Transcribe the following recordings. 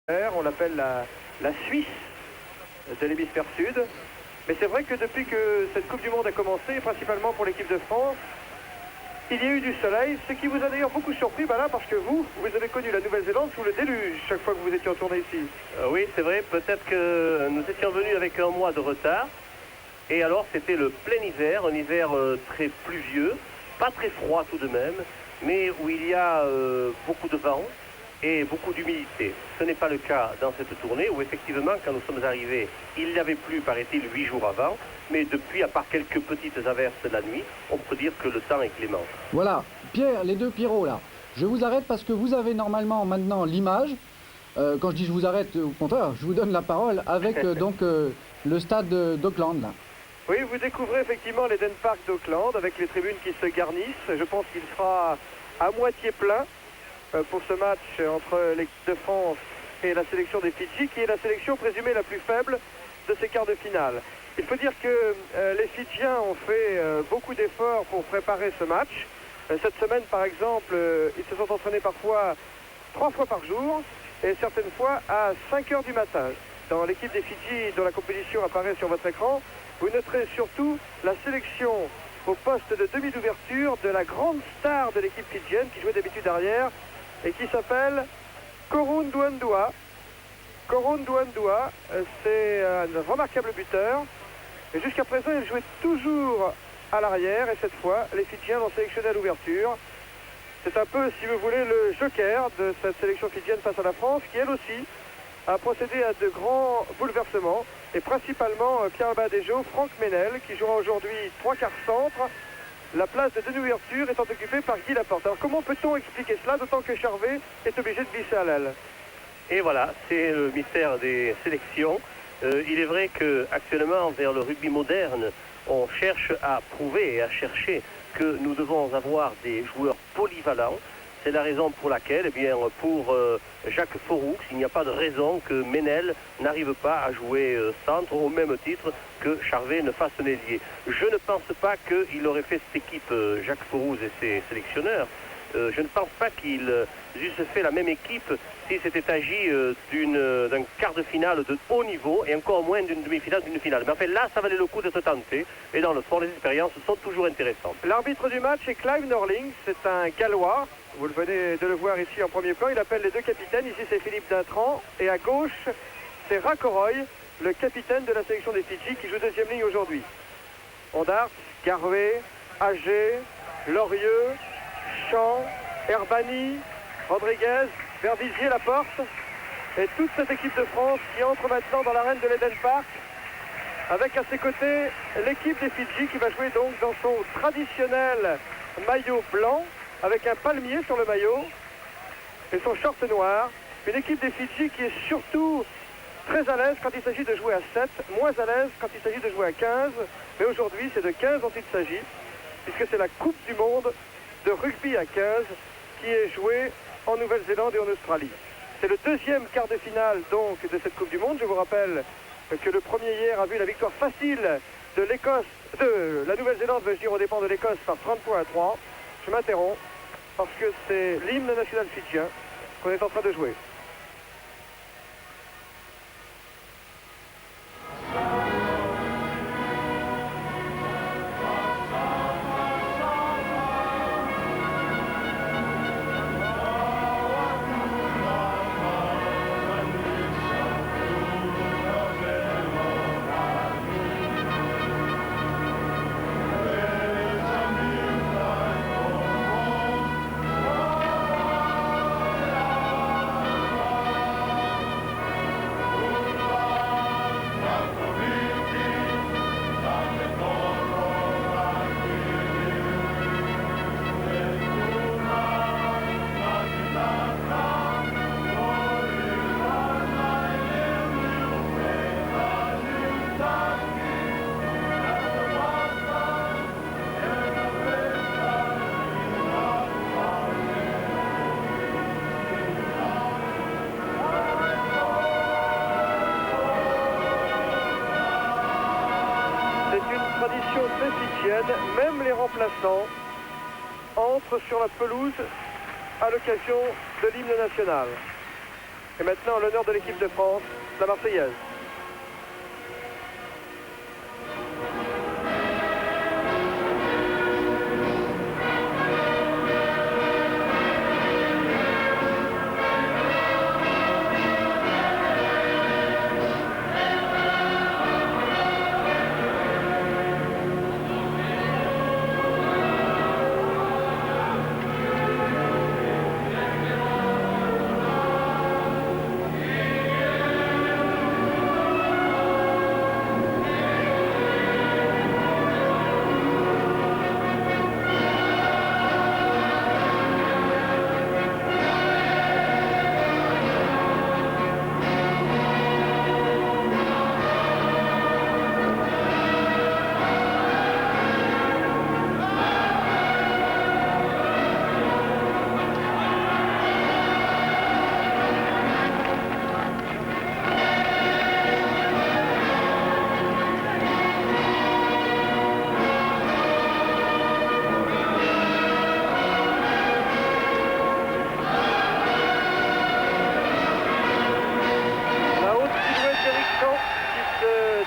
On l'appelle la Suisse de l'hémisphère sud. Mais c'est vrai que depuis que cette Coupe du Monde a commencé, principalement pour l'équipe de France, il y a eu du soleil, ce qui vous a d'ailleurs beaucoup surpris, là, parce que vous avez connu la Nouvelle-Zélande sous le déluge chaque fois que vous étiez en tournée ici. Oui, c'est vrai, peut-être que nous étions venus avec un mois de retard. Et alors c'était le plein hiver, un hiver très pluvieux, pas très froid tout de même, mais où il y a beaucoup de vent et beaucoup d'humidité. Ce n'est pas le cas dans cette tournée où effectivement quand nous sommes arrivés, il n'y avait plus, paraît-il, 8 jours avant, mais depuis, à part quelques petites averses la nuit, on peut dire que le temps est clément. Voilà, Pierre, les deux Pierrot là, je vous arrête parce que vous avez normalement maintenant l'image. Quand je dis je vous arrête, au contraire, je vous donne la parole avec le stade d'Auckland là. Oui, vous découvrez effectivement l'Eden Park d'Auckland avec les tribunes qui se garnissent. Je pense qu'il sera à moitié plein pour ce match entre l'équipe de France et la sélection des Fidji, qui est la sélection présumée la plus faible de ces quarts de finale. Il faut dire que les Fidjiens ont fait beaucoup d'efforts pour préparer ce match. Cette semaine, par exemple, ils se sont entraînés parfois 3 fois par jour et certaines fois à 5 heures du matin. Dans l'équipe des Fidji dont la compétition apparaît sur votre écran, vous noterez surtout la sélection au poste de demi d'ouverture de la grande star de l'équipe fidjienne qui jouait d'habitude arrière et qui s'appelle Korun Duandua. Korun Duandua, c'est un remarquable buteur. Et jusqu'à présent, il jouait toujours à l'arrière et cette fois, les Fidjiens l'ont sélectionné à l'ouverture. C'est un peu, si vous voulez, le joker de cette sélection fidjienne face à la France qui, elle aussi, a procédé à de grands bouleversements et principalement Pierre Badejo, Franck Ménel qui jouera aujourd'hui 3 quarts centre. La place de demi-ouverture étant occupée par Guy Laporte. Alors comment peut-on expliquer cela, d'autant que Charvet est obligé de glisser à l'aile? Et voilà, c'est le mystère des sélections. Il est vrai qu'actuellement, vers le rugby moderne, on cherche à prouver et à chercher que nous devons avoir des joueurs polyvalents. C'est la raison pour laquelle, eh bien, pour Jacques Foroux, il n'y a pas de raison que Ménel n'arrive pas à jouer centre au même titre que Charvet ne fasse l'ailier. Je ne pense pas qu'il aurait fait cette équipe, Jacques Foroux et ses sélectionneurs. Je ne pense pas qu'ils eussent fait la même équipe si c'était agi d'un quart de finale de haut niveau et encore moins d'une demi-finale, d'une finale. Mais enfin là, ça valait le coup d'être tenté et dans le fond, les expériences sont toujours intéressantes. L'arbitre du match est Clive Norling, c'est un Gallois. Vous le venez de le voir ici en premier plan. Il appelle les deux capitaines. Ici, c'est Philippe Dintran. Et à gauche, c'est Rakoroy, le capitaine de la sélection des Fidji qui joue deuxième ligne aujourd'hui. Ondart, Garvey, Agé, Lorieux, Champ, Herbani, Rodriguez, Verdizier, Laporte. Et toute cette équipe de France qui entre maintenant dans l'arène de l'Eden Park. Avec à ses côtés l'équipe des Fidji qui va jouer donc dans son traditionnel maillot blanc, avec un palmier sur le maillot et son short noir. Une équipe des Fidji qui est surtout très à l'aise quand il s'agit de jouer à 7, moins à l'aise quand il s'agit de jouer à 15. Mais aujourd'hui, c'est de 15 dont il s'agit, puisque c'est la Coupe du Monde de rugby à 15 qui est jouée en Nouvelle-Zélande et en Australie. C'est le deuxième quart de finale donc de cette Coupe du Monde. Je vous rappelle que le premier hier a vu la victoire facile de l'Écosse, de la Nouvelle-Zélande, veux-je dire, aux dépens de l'Écosse par 30 points à 3. Je m'interromps parce que c'est l'hymne national fidjien qu'on est en train de jouer. Tradition très fidjienne, même les remplaçants entrent sur la pelouse à l'occasion de l'hymne national. Et maintenant, l'honneur de l'équipe de France, la Marseillaise.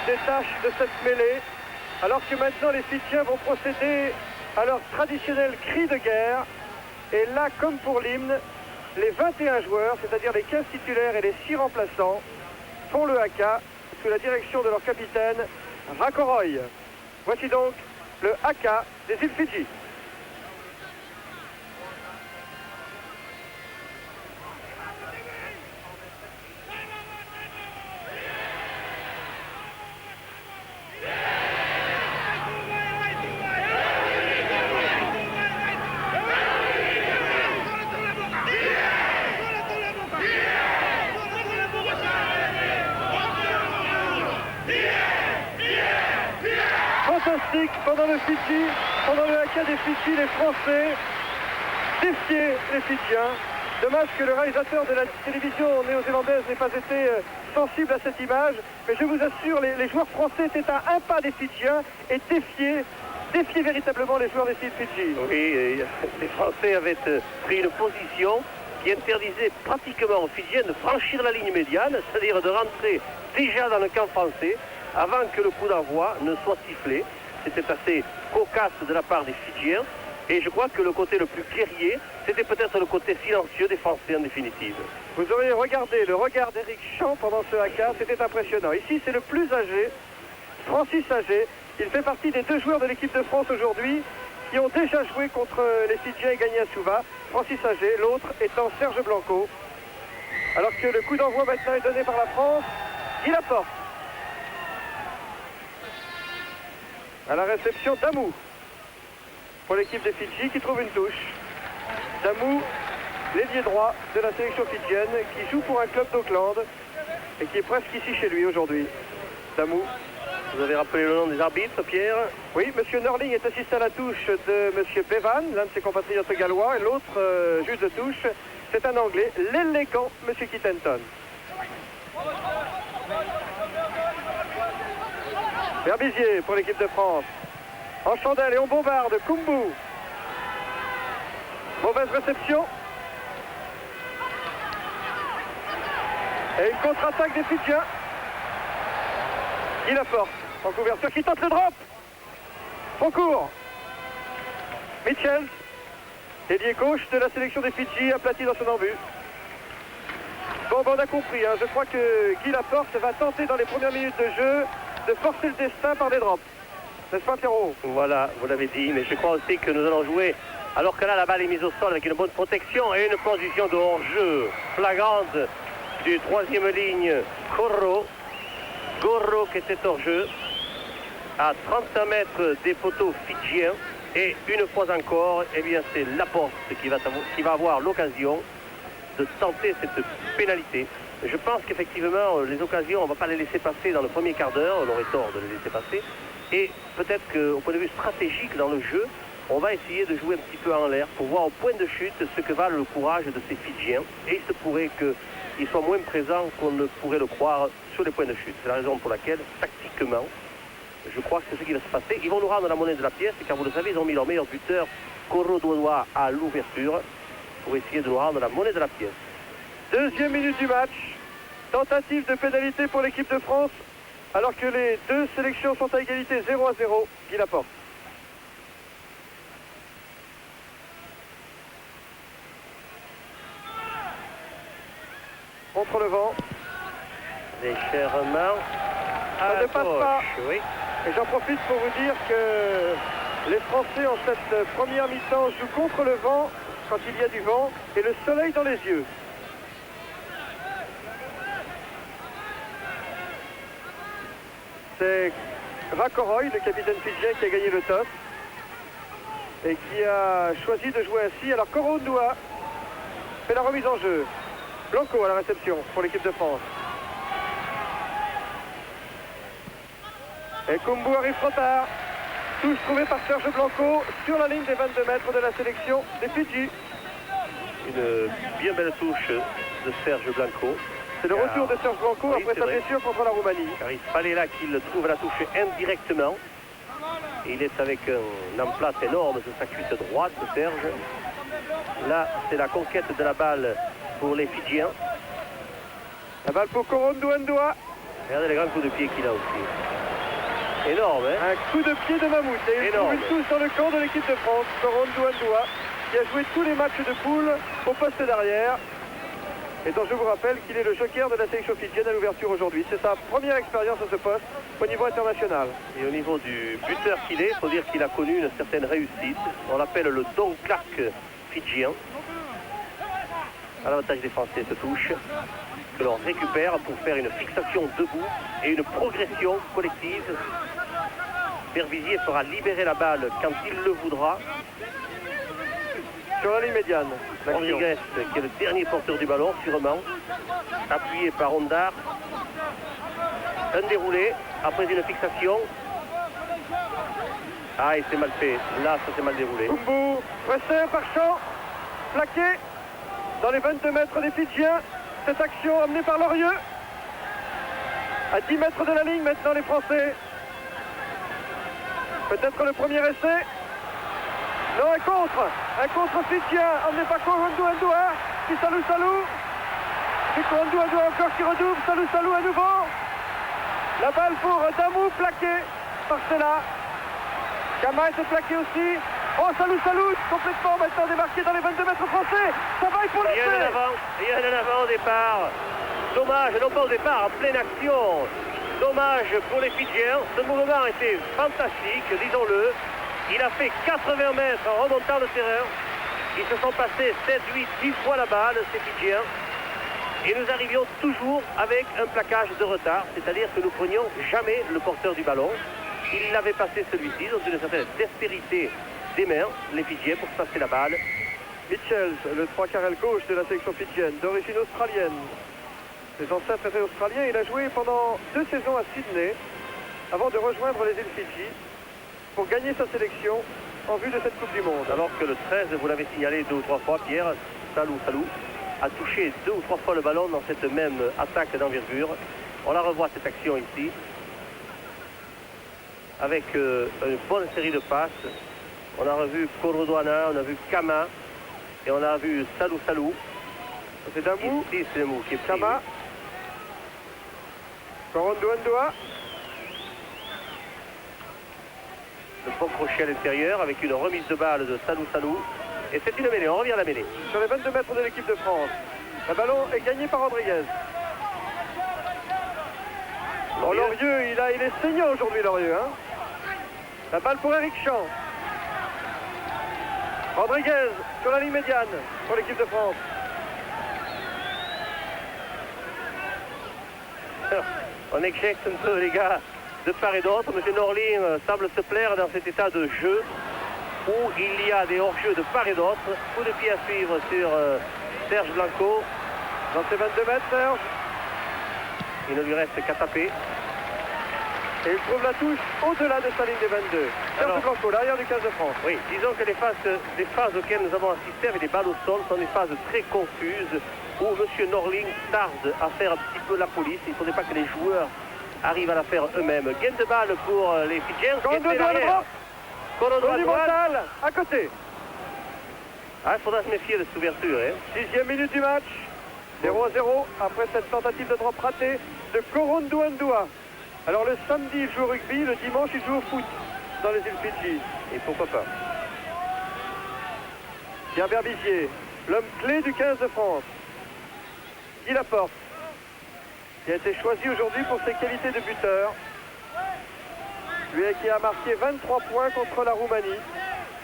Détache de cette mêlée, alors que maintenant les Fidjiens vont procéder à leur traditionnel cri de guerre. Et là, comme pour l'hymne, les 21 joueurs, c'est-à-dire les 15 titulaires et les 6 remplaçants, font le haka sous la direction de leur capitaine Rakoroy. Voici donc le haka des îles Fidji. Fantastique pendant le Fidji, pendant le haka des Fidji, les Français défiaient les Fidjiens. Dommage que le réalisateur de la télévision néo-zélandaise n'ait pas été sensible à cette image, mais je vous assure, les joueurs français étaient à un pas des Fidjiens et défiaient véritablement les joueurs des îles Fidji. Oui, les Français avaient pris une position qui interdisait pratiquement aux Fidjiens de franchir la ligne médiane, c'est-à-dire de rentrer déjà dans le camp français avant que le coup d'envoi ne soit sifflé. C'était assez cocasse de la part des Fidjiens. Et je crois que le côté le plus guerrier, c'était peut-être le côté silencieux des Français en définitive. Vous auriez regardé le regard d'Éric Champ pendant ce haka, c'était impressionnant. Ici, c'est le plus âgé, Francis Âgé. Il fait partie des 2 joueurs de l'équipe de France aujourd'hui qui ont déjà joué contre les Fidjiens et gagné à Suva. Francis Âgé, l'autre étant Serge Blanco. Alors que le coup d'envoi maintenant est donné par la France, Guy Laporte. À la réception, Damou pour l'équipe des Fidji qui trouve une touche. Damou, l'ailier droit de la sélection fidjienne qui joue pour un club d'Auckland et qui est presque ici chez lui aujourd'hui. Damou. Vous avez rappelé le nom des arbitres, Pierre? Oui, M. Norling est assisté à la touche de M. Bevan, l'un de ses compatriotes gallois, et l'autre juge de touche, c'est un Anglais, l'élégant M. Kittenton. Berbizier pour l'équipe de France. En chandelle et on bombarde. Kumbu. Mauvaise réception. Et une contre-attaque des Fidjiens. Guy Laporte en couverture qui tente le drop. Concours. Mitchell, ailier gauche de la sélection des Fidji, aplati dans son embut. Bon, on a compris. Je crois que Guy Laporte va tenter dans les premières minutes de jeu de forcer le destin par des drops. N'est-ce pas, Pierrot? Voilà, vous l'avez dit, mais je crois aussi que nous allons jouer, alors que là, la balle est mise au sol avec une bonne protection et une position de hors-jeu flagrante du 3e ligne, Gorro. Gorro qui était hors-jeu à 30 mètres des poteaux fidjiens. Et une fois encore, eh bien, c'est Laporte qui va avoir l'occasion de tenter cette pénalité. Je pense qu'effectivement, les occasions, on ne va pas les laisser passer dans le premier quart d'heure, on aurait tort de les laisser passer. Et peut-être qu'au point de vue stratégique dans le jeu, on va essayer de jouer un petit peu en l'air pour voir au point de chute ce que valent le courage de ces Fidjiens. Et il se pourrait qu'ils soient moins présents qu'on ne pourrait le croire sur les points de chute. C'est la raison pour laquelle, tactiquement, je crois que c'est ce qui va se passer. Ils vont nous rendre la monnaie de la pièce, car vous le savez, ils ont mis leur meilleur buteur, Koro Dodoa, à l'ouverture, pour essayer de nous rendre la monnaie de la pièce. Deuxième minute du match. Tentative de pénalité pour l'équipe de France, alors que les deux sélections sont à égalité 0-0. Guy Laporte. Contre le vent. Légèrement. Ça ne passe pas. Oui. Et j'en profite pour vous dire que les Français en cette première mi-temps jouent contre le vent quand il y a du vent et le soleil dans les yeux. C'est Rakoroy, le capitaine fidjien, qui a gagné le toss et qui a choisi de jouer ainsi. Alors Korondoa fait la remise en jeu. Blanco à la réception pour l'équipe de France. Et Kumbu arrive trop tard. Touche trouvée par Serge Blanco sur la ligne des 22 mètres de la sélection des Fidji. Une bien belle touche de Serge Blanco. C'est le retour de Serge Blanco Oui, après sa blessure contre la Roumanie. Car il fallait là qu'il trouve la touche indirectement. Et il est avec un emplâtre énorme sur sa cuisse droite, Serge. Là, c'est la conquête de la balle pour les Fidjiens. La balle pour Korondoa. Regardez les grands coups de pied qu'il a aussi. Énorme, hein? Un coup de pied de mammouth. Et il trouve une touche dans le camp de l'équipe de France. Korondoa, qui a joué tous les matchs de poule au poste d'arrière. Et dont je vous rappelle qu'il est le joker de la sélection fidjienne à l'ouverture aujourd'hui. C'est sa première expérience à ce poste au niveau international. Et au niveau du buteur qu'il est, il faut dire qu'il a connu une certaine réussite. On l'appelle le Don Clark fidjien. À l'avantage des Français, cette touche que l'on récupère pour faire une fixation debout et une progression collective. Berbizier fera libérer la balle quand il le voudra. Sur la ligne médiane. Rodriguez, qui est le dernier porteur du ballon, sûrement, appuyé par Ondar. Un déroulé, après une fixation. Ah, il s'est mal fait. Là, ça s'est mal déroulé. Kumbu, pressé par Champ, plaqué dans les 22 mètres des Fidjiens. Cette action amenée par Lorieux. À 10 mètres de la ligne maintenant les Français. Peut-être le premier essai. Non, un contre fidjien emmené par Korondoa qui Salou. C'est Korondoa encore qui redouble, Salou à nouveau. La balle pour Damou, plaqué par Sela. Kama était plaqué aussi. Oh, Salou, complètement maintenant démarqué dans les 22 mètres français. Ça va, il faut Il y a un avant au départ. Dommage, non pas au départ, en pleine action. Dommage pour les Fidjiens. Ce mouvement était fantastique, disons-le. Il a fait 80 mètres en remontant le terrain. Ils se sont passés 7, 8, 10 fois la balle, ces Fidjiens. Et nous arrivions toujours avec un plaquage de retard, c'est-à-dire que nous prenions jamais le porteur du ballon. Il l'avait passé celui-ci dans une certaine dextérité des mains, les Fidjiens, pour passer la balle. Mitchells, le 3/4 aile gauche de la sélection fidjienne, d'origine australienne. Les ancêtres étaient australiens. Il a joué pendant 2 saisons à Sydney avant de rejoindre les îles Fidji pour gagner sa sélection en vue de cette Coupe du Monde. Alors que le 13, vous l'avez signalé 2 ou 3 fois, Pierre, Salou, a touché 2 ou 3 fois le ballon dans cette même attaque d'envergure. On la revoit cette action ici, avec une bonne série de passes. On a revu Korodouana, on a vu Kama, et on a vu Salou. C'est Damou. Ici, c'est Damou qui est pris. Kama. Korondoa. Le bon crochet à l'intérieur avec une remise de balle de Salou. Et c'est une mêlée, on revient à la mêlée. Sur les 22 mètres de l'équipe de France. Le ballon est gagné par Rodriguez. Lorieux, il est saignant aujourd'hui, Lorieux. Hein. La balle pour Eric Champ. Rodriguez sur la ligne médiane pour l'équipe de France. On éjecte un peu les gars de part et d'autre. Monsieur Norling semble se plaire dans cet état de jeu où il y a des hors-jeux de part et d'autre. Coup de pied à suivre sur Serge Blanco. Dans ses 22 mètres, Serge. Il ne lui reste qu'à taper. Et il trouve la touche au-delà de sa ligne des 22. Serge Blanco, l'arrière du 15 de France. Oui, disons que les phases auxquelles nous avons assisté avec des balles au sol sont des phases très confuses où M. Norling tarde à faire un petit peu la police. Il ne faudrait pas que les joueurs arrivent à la faire eux-mêmes. Gain de balle pour les Fidjiens. Monumental à côté. Ah, il faudra se méfier de cette ouverture. Hein. 6e minute du match. 0-0 après cette tentative de drop ratée de Korondouandoua. Alors le samedi, il joue au rugby, le dimanche, il joue au foot dans les îles Fidji. Et pourquoi pas. Pierre Berbizier, l'homme clé du 15 de France. Guy Laporte, qui a été choisi aujourd'hui pour ses qualités de buteur. Lui qui a marqué 23 points contre la Roumanie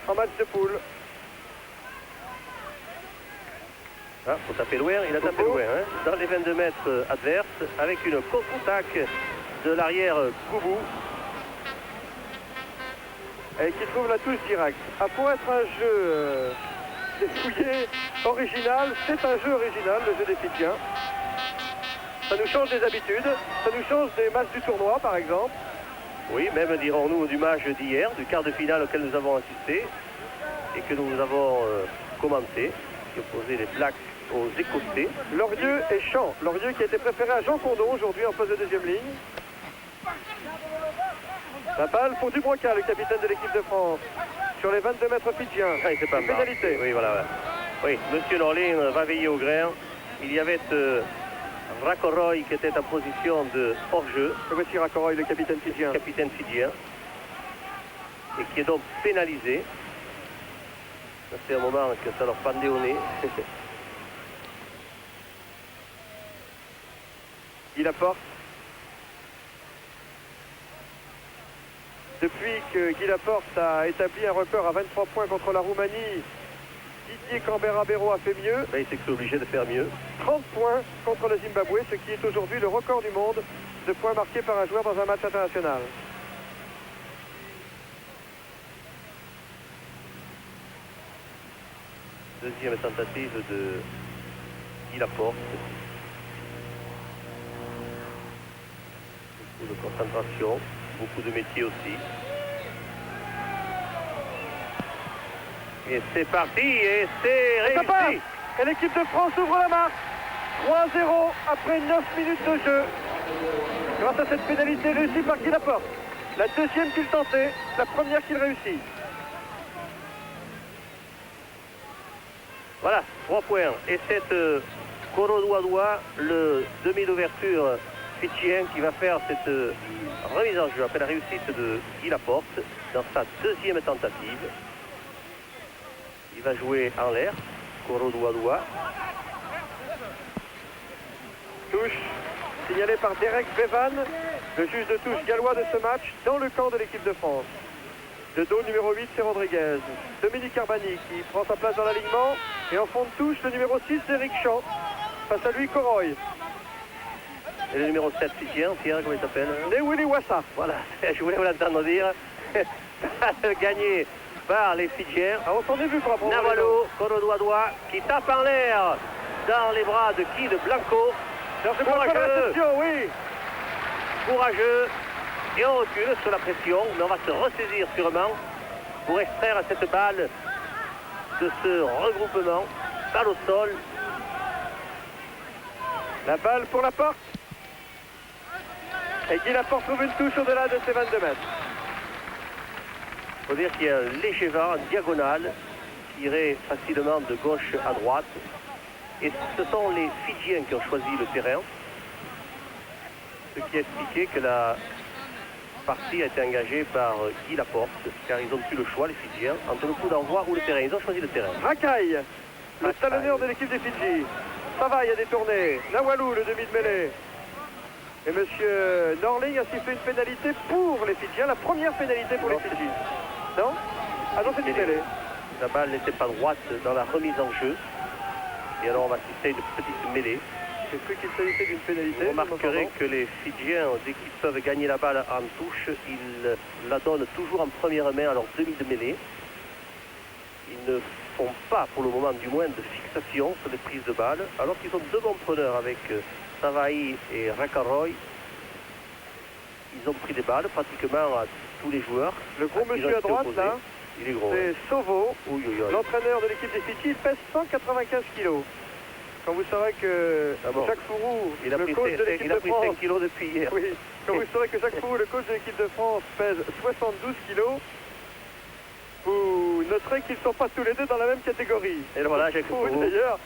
en match de poule. Ah, faut taper loin, il a tapé loin, hein, dans les 22 mètres adverses, avec une contre-attaque de l'arrière Koubou. Et qui trouve la touche directe. Ah, pour être un jeu fouillé, original, c'est un jeu original, le jeu des Fidjiens. Ça nous change des habitudes, ça nous change des matchs du tournoi par exemple. Oui, même dirons-nous du match d'hier, du quart de finale auquel nous avons assisté et que nous avons commenté, qui opposait les Blacks aux Écossais. Lorieux et Champ. Lorieux qui a été préféré à Jean Condon aujourd'hui en poste de deuxième ligne. La balle pour Dubroca, le capitaine de l'équipe de France, sur les 22 mètres fidjiens. Ah, c'est pas mal. Pénalité. Oui, voilà. Oui, monsieur Norlin va veiller au grain. Il y avait Rakoroy qui était en position de hors-jeu. Et voici Rakoroy, le capitaine fidjien. Capitaine fidjien. Et qui est donc pénalisé. Ça fait un moment que ça leur pendait au nez. Guy Laporte. Depuis que Guy Laporte a établi un record à 23 points contre la Roumanie, Didier Cambera-Béraud a fait mieux. Ben, il s'est obligé de faire mieux. 30 points contre le Zimbabwe, ce qui est aujourd'hui le record du monde de points marqués par un joueur dans un match international. Deuxième tentative de Guy Laporte. Beaucoup de concentration, beaucoup de métier aussi. Et c'est parti, et c'est Et ça passe. réussi. Et l'équipe de France ouvre la marque. 3-0 après 9 minutes de jeu. Grâce à cette pénalité réussie par Guy Laporte. La deuxième qu'il tentait, la première qu'il réussit. Voilà, 3 points. Et c'est Korodouadoua, le demi d'ouverture fidjien, qui va faire cette remise en jeu après la réussite de Guy Laporte dans sa deuxième tentative. Il va jouer en l'air, Korodouadoua. Touche signalée par Derek Bevan, le juge de touche gallois de ce match, dans le camp de l'équipe de France. Le dos numéro 8, c'est Rodriguez. Dominique Arbani qui prend sa place dans l'alignement. Et en fond de touche, le numéro 6, Eric Champ. Face à lui, Koroy. Et le numéro 7 fidjien, Pierre, comment il s'appelle? Willy Wassa. Voilà, je voulais vous l'entendre dire. Gagné par les Fidjiens. Ah, on s'en est vu pour apprendre. Navalo, Korodouadoua, qui tape en l'air dans les bras de qui? De Blanco. C'est pour la réception, oui. Courageux. Et on recule sous la pression, mais on va se ressaisir sûrement pour extraire cette balle de ce regroupement. Balle au sol. La balle pour Laporte. Et Guy Laporte trouve une touche au-delà de ses 22 mètres. Il faut dire qu'il y a un léger vent en diagonale qui irait facilement de gauche à droite. Et ce sont les Fidjiens qui ont choisi le terrain. Ce qui expliquait que la partie a été engagée par Guy Laporte, car ils ont eu le choix, les Fidjiens, entre le coup d'envoi ou le terrain. Ils ont choisi le terrain. Racaille, le Racaille. talonneur de l'équipe des Fidji. Savaï a détourné. Nawalou, le demi de mêlée. Et monsieur Norling a sifflé une pénalité pour les Fidjiens, la première pénalité pour les Fidji. Non? Ah non, c'est une mêlée. La balle n'était pas droite dans la remise en jeu. Et alors on va assister à une petite mêlée. J'ai cru qu'il s'agissait d'une pénalité. Vous remarquerez que les Fidjiens, dès qu'ils peuvent gagner la balle en touche, ils la donnent toujours en première main à leur demi de mêlée. Ils ne font pas, pour le moment du moins, de fixation sur les prises de balles, alors qu'ils ont deux bons preneurs avec Savaï et Rakaroy. Ils ont pris des balles pratiquement à tous les joueurs. Le gros Ils ont monsieur à été droite, opposés. là, Il est gros. c'est Sovo, Oui, oui, oui. l'entraîneur de l'équipe des Fidji. Il pèse 195 kilos. Quand vous saurez que Ah bon. Jacques Fourou, Il a le pris, coach de l'équipe il a de pris France, 5 kilos depuis hier. oui, quand vous saurez que Jacques Fourou, le coach de l'équipe de France, pèse 72 kilos, vous noterez qu'ils ne sont pas tous les deux dans la même catégorie. Et voilà, Jacques Fourou, Fourou. d'ailleurs,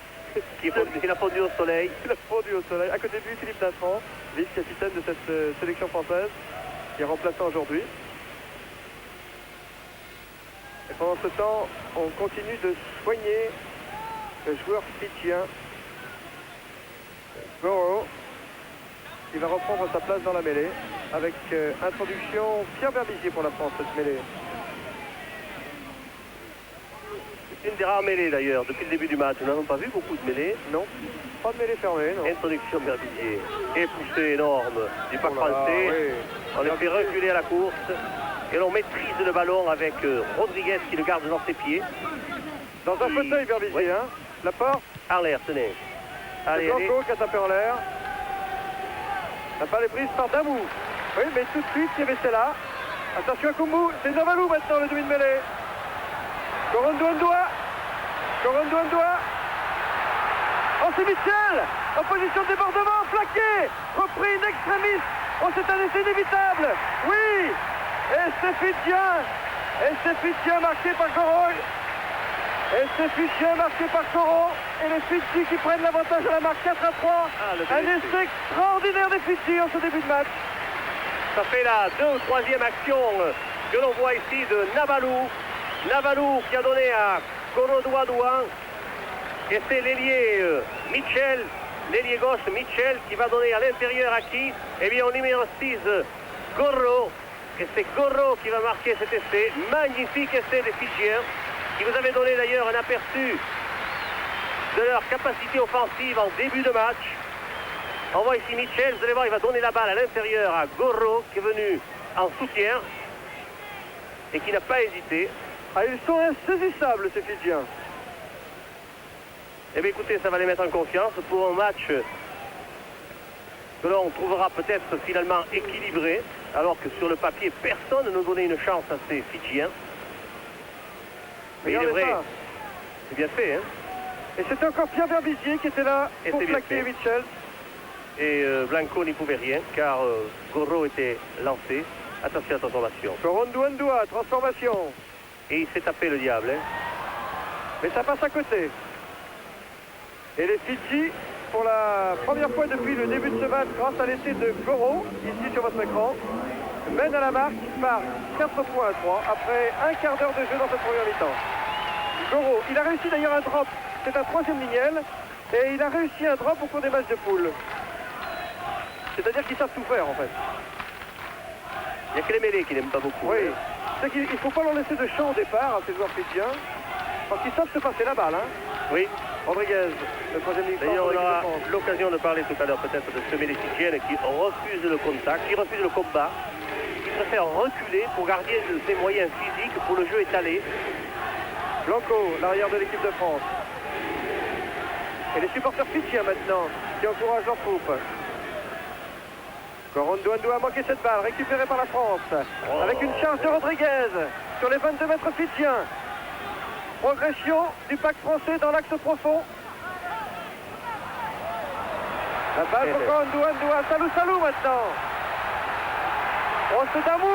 qui a fondu au soleil. Il a fondu au soleil. À côté de lui, Philippe Natran, vice-capitaine de cette sélection française, qui est remplaçant aujourd'hui. Et pendant ce temps, on continue de soigner le joueur fidjien, Goro, qui va reprendre sa place dans la mêlée, avec introduction Pierre Berbizier pour la France, cette mêlée. C'est une des rares mêlées d'ailleurs, depuis le début du match. Nous n'avons pas vu beaucoup de mêlées. Non, pas de mêlée fermée, non. Introduction Berbizier. Et poussée énorme du pack Oh là là, français. oui. On les fait reculer à la course. Et l'on maîtrise le ballon avec Rodriguez qui le garde dans ses pieds. Dans un fauteuil, Berbizier, Oui. hein. La porte, En l'air, tenez. Allez, c'est allez. Blanco qui a tapé en l'air. La balle est prise par Damou. Oui, mais tout de suite, il y avait celle-là. Attention à Kumbu, c'est Navalou maintenant, le demi-de-mêlée. Korondo Ndoa. Oh, c'est Michel. En position de débordement, plaqué. Repris in extremis. Oh, c'est un essai inévitable. Oui. Et c'est Fidjien marqué par Goro. Et les Fidji qui prennent l'avantage à la marque 4-3. Un essai extraordinaire des Fidji en ce début de match. Ça fait la 2e ou 3e action que l'on voit ici de Navalou. Navalou qui a donné à Korodoadoua. Et c'est l'ailier Mitchell, l'ailier gauche Mitchell qui va donner à l'intérieur à qui? Eh bien au numéro 6, Gorro. Et c'est Gorro qui va marquer cet essai. Magnifique essai des Fidjiens qui vous avait donné d'ailleurs un aperçu de leur capacité offensive en début de match. On voit ici Mitchell, vous allez voir, il va donner la balle à l'intérieur à Gorro qui est venu en soutien et qui n'a pas hésité. Ah, ils sont insaisissables, ces Fidjiens. Eh bien écoutez, ça va les mettre en confiance pour un match que l'on trouvera peut-être finalement équilibré, alors que sur le papier, personne ne donnait une chance à ces Fidjiens. Mais il est Regardez vrai, ça. c'est bien fait, hein. Et c'était encore Pierre Berbizier qui était là Et pour c'est bien plaquer fait. Mitchell. Et Blanco n'y pouvait rien, car Gorro était lancé. Attention à sa formation. Korondo Ndoa, transformation. Et il s'est tapé le diable, hein. Mais ça passe à côté. Et les Fidji, pour la première fois depuis le début de ce match, grâce à l'essai de Goro, ici sur votre écran, mènent à la marque par 4 points à 3 après un quart d'heure de jeu dans cette première mi-temps. Goro, il a réussi d'ailleurs un drop, c'est un 3e lignel, et il a réussi un drop au cours des matchs de poule. C'est-à-dire qu'ils savent tout faire en fait. Il n'y a que les mêlées qui n'aiment pas beaucoup. Oui, hein. c'est qu'il ne faut pas leur laisser de champ au départ à ces joueurs fidjiens, parce qu'ils savent se passer la balle. Hein. Oui. Rodriguez, le 3e ligne. D'ailleurs, on aura l'occasion de parler tout à l'heure peut-être de ce mêlée fidjienne qui refuse le contact, qui refuse le combat, qui préfère reculer pour garder ses moyens physiques pour le jeu étalé. Blanco, l'arrière de l'équipe de France. Et les supporters fidjiens maintenant, qui encouragent leur troupe. Korondo Ndoa a manqué cette balle, récupérée par la France. Avec une charge de Rodriguez sur les 22 mètres fidjiens. Progression du pack français dans l'axe profond. La balle pour Korondo Ndoa. Salou maintenant. Oh, c'est Damou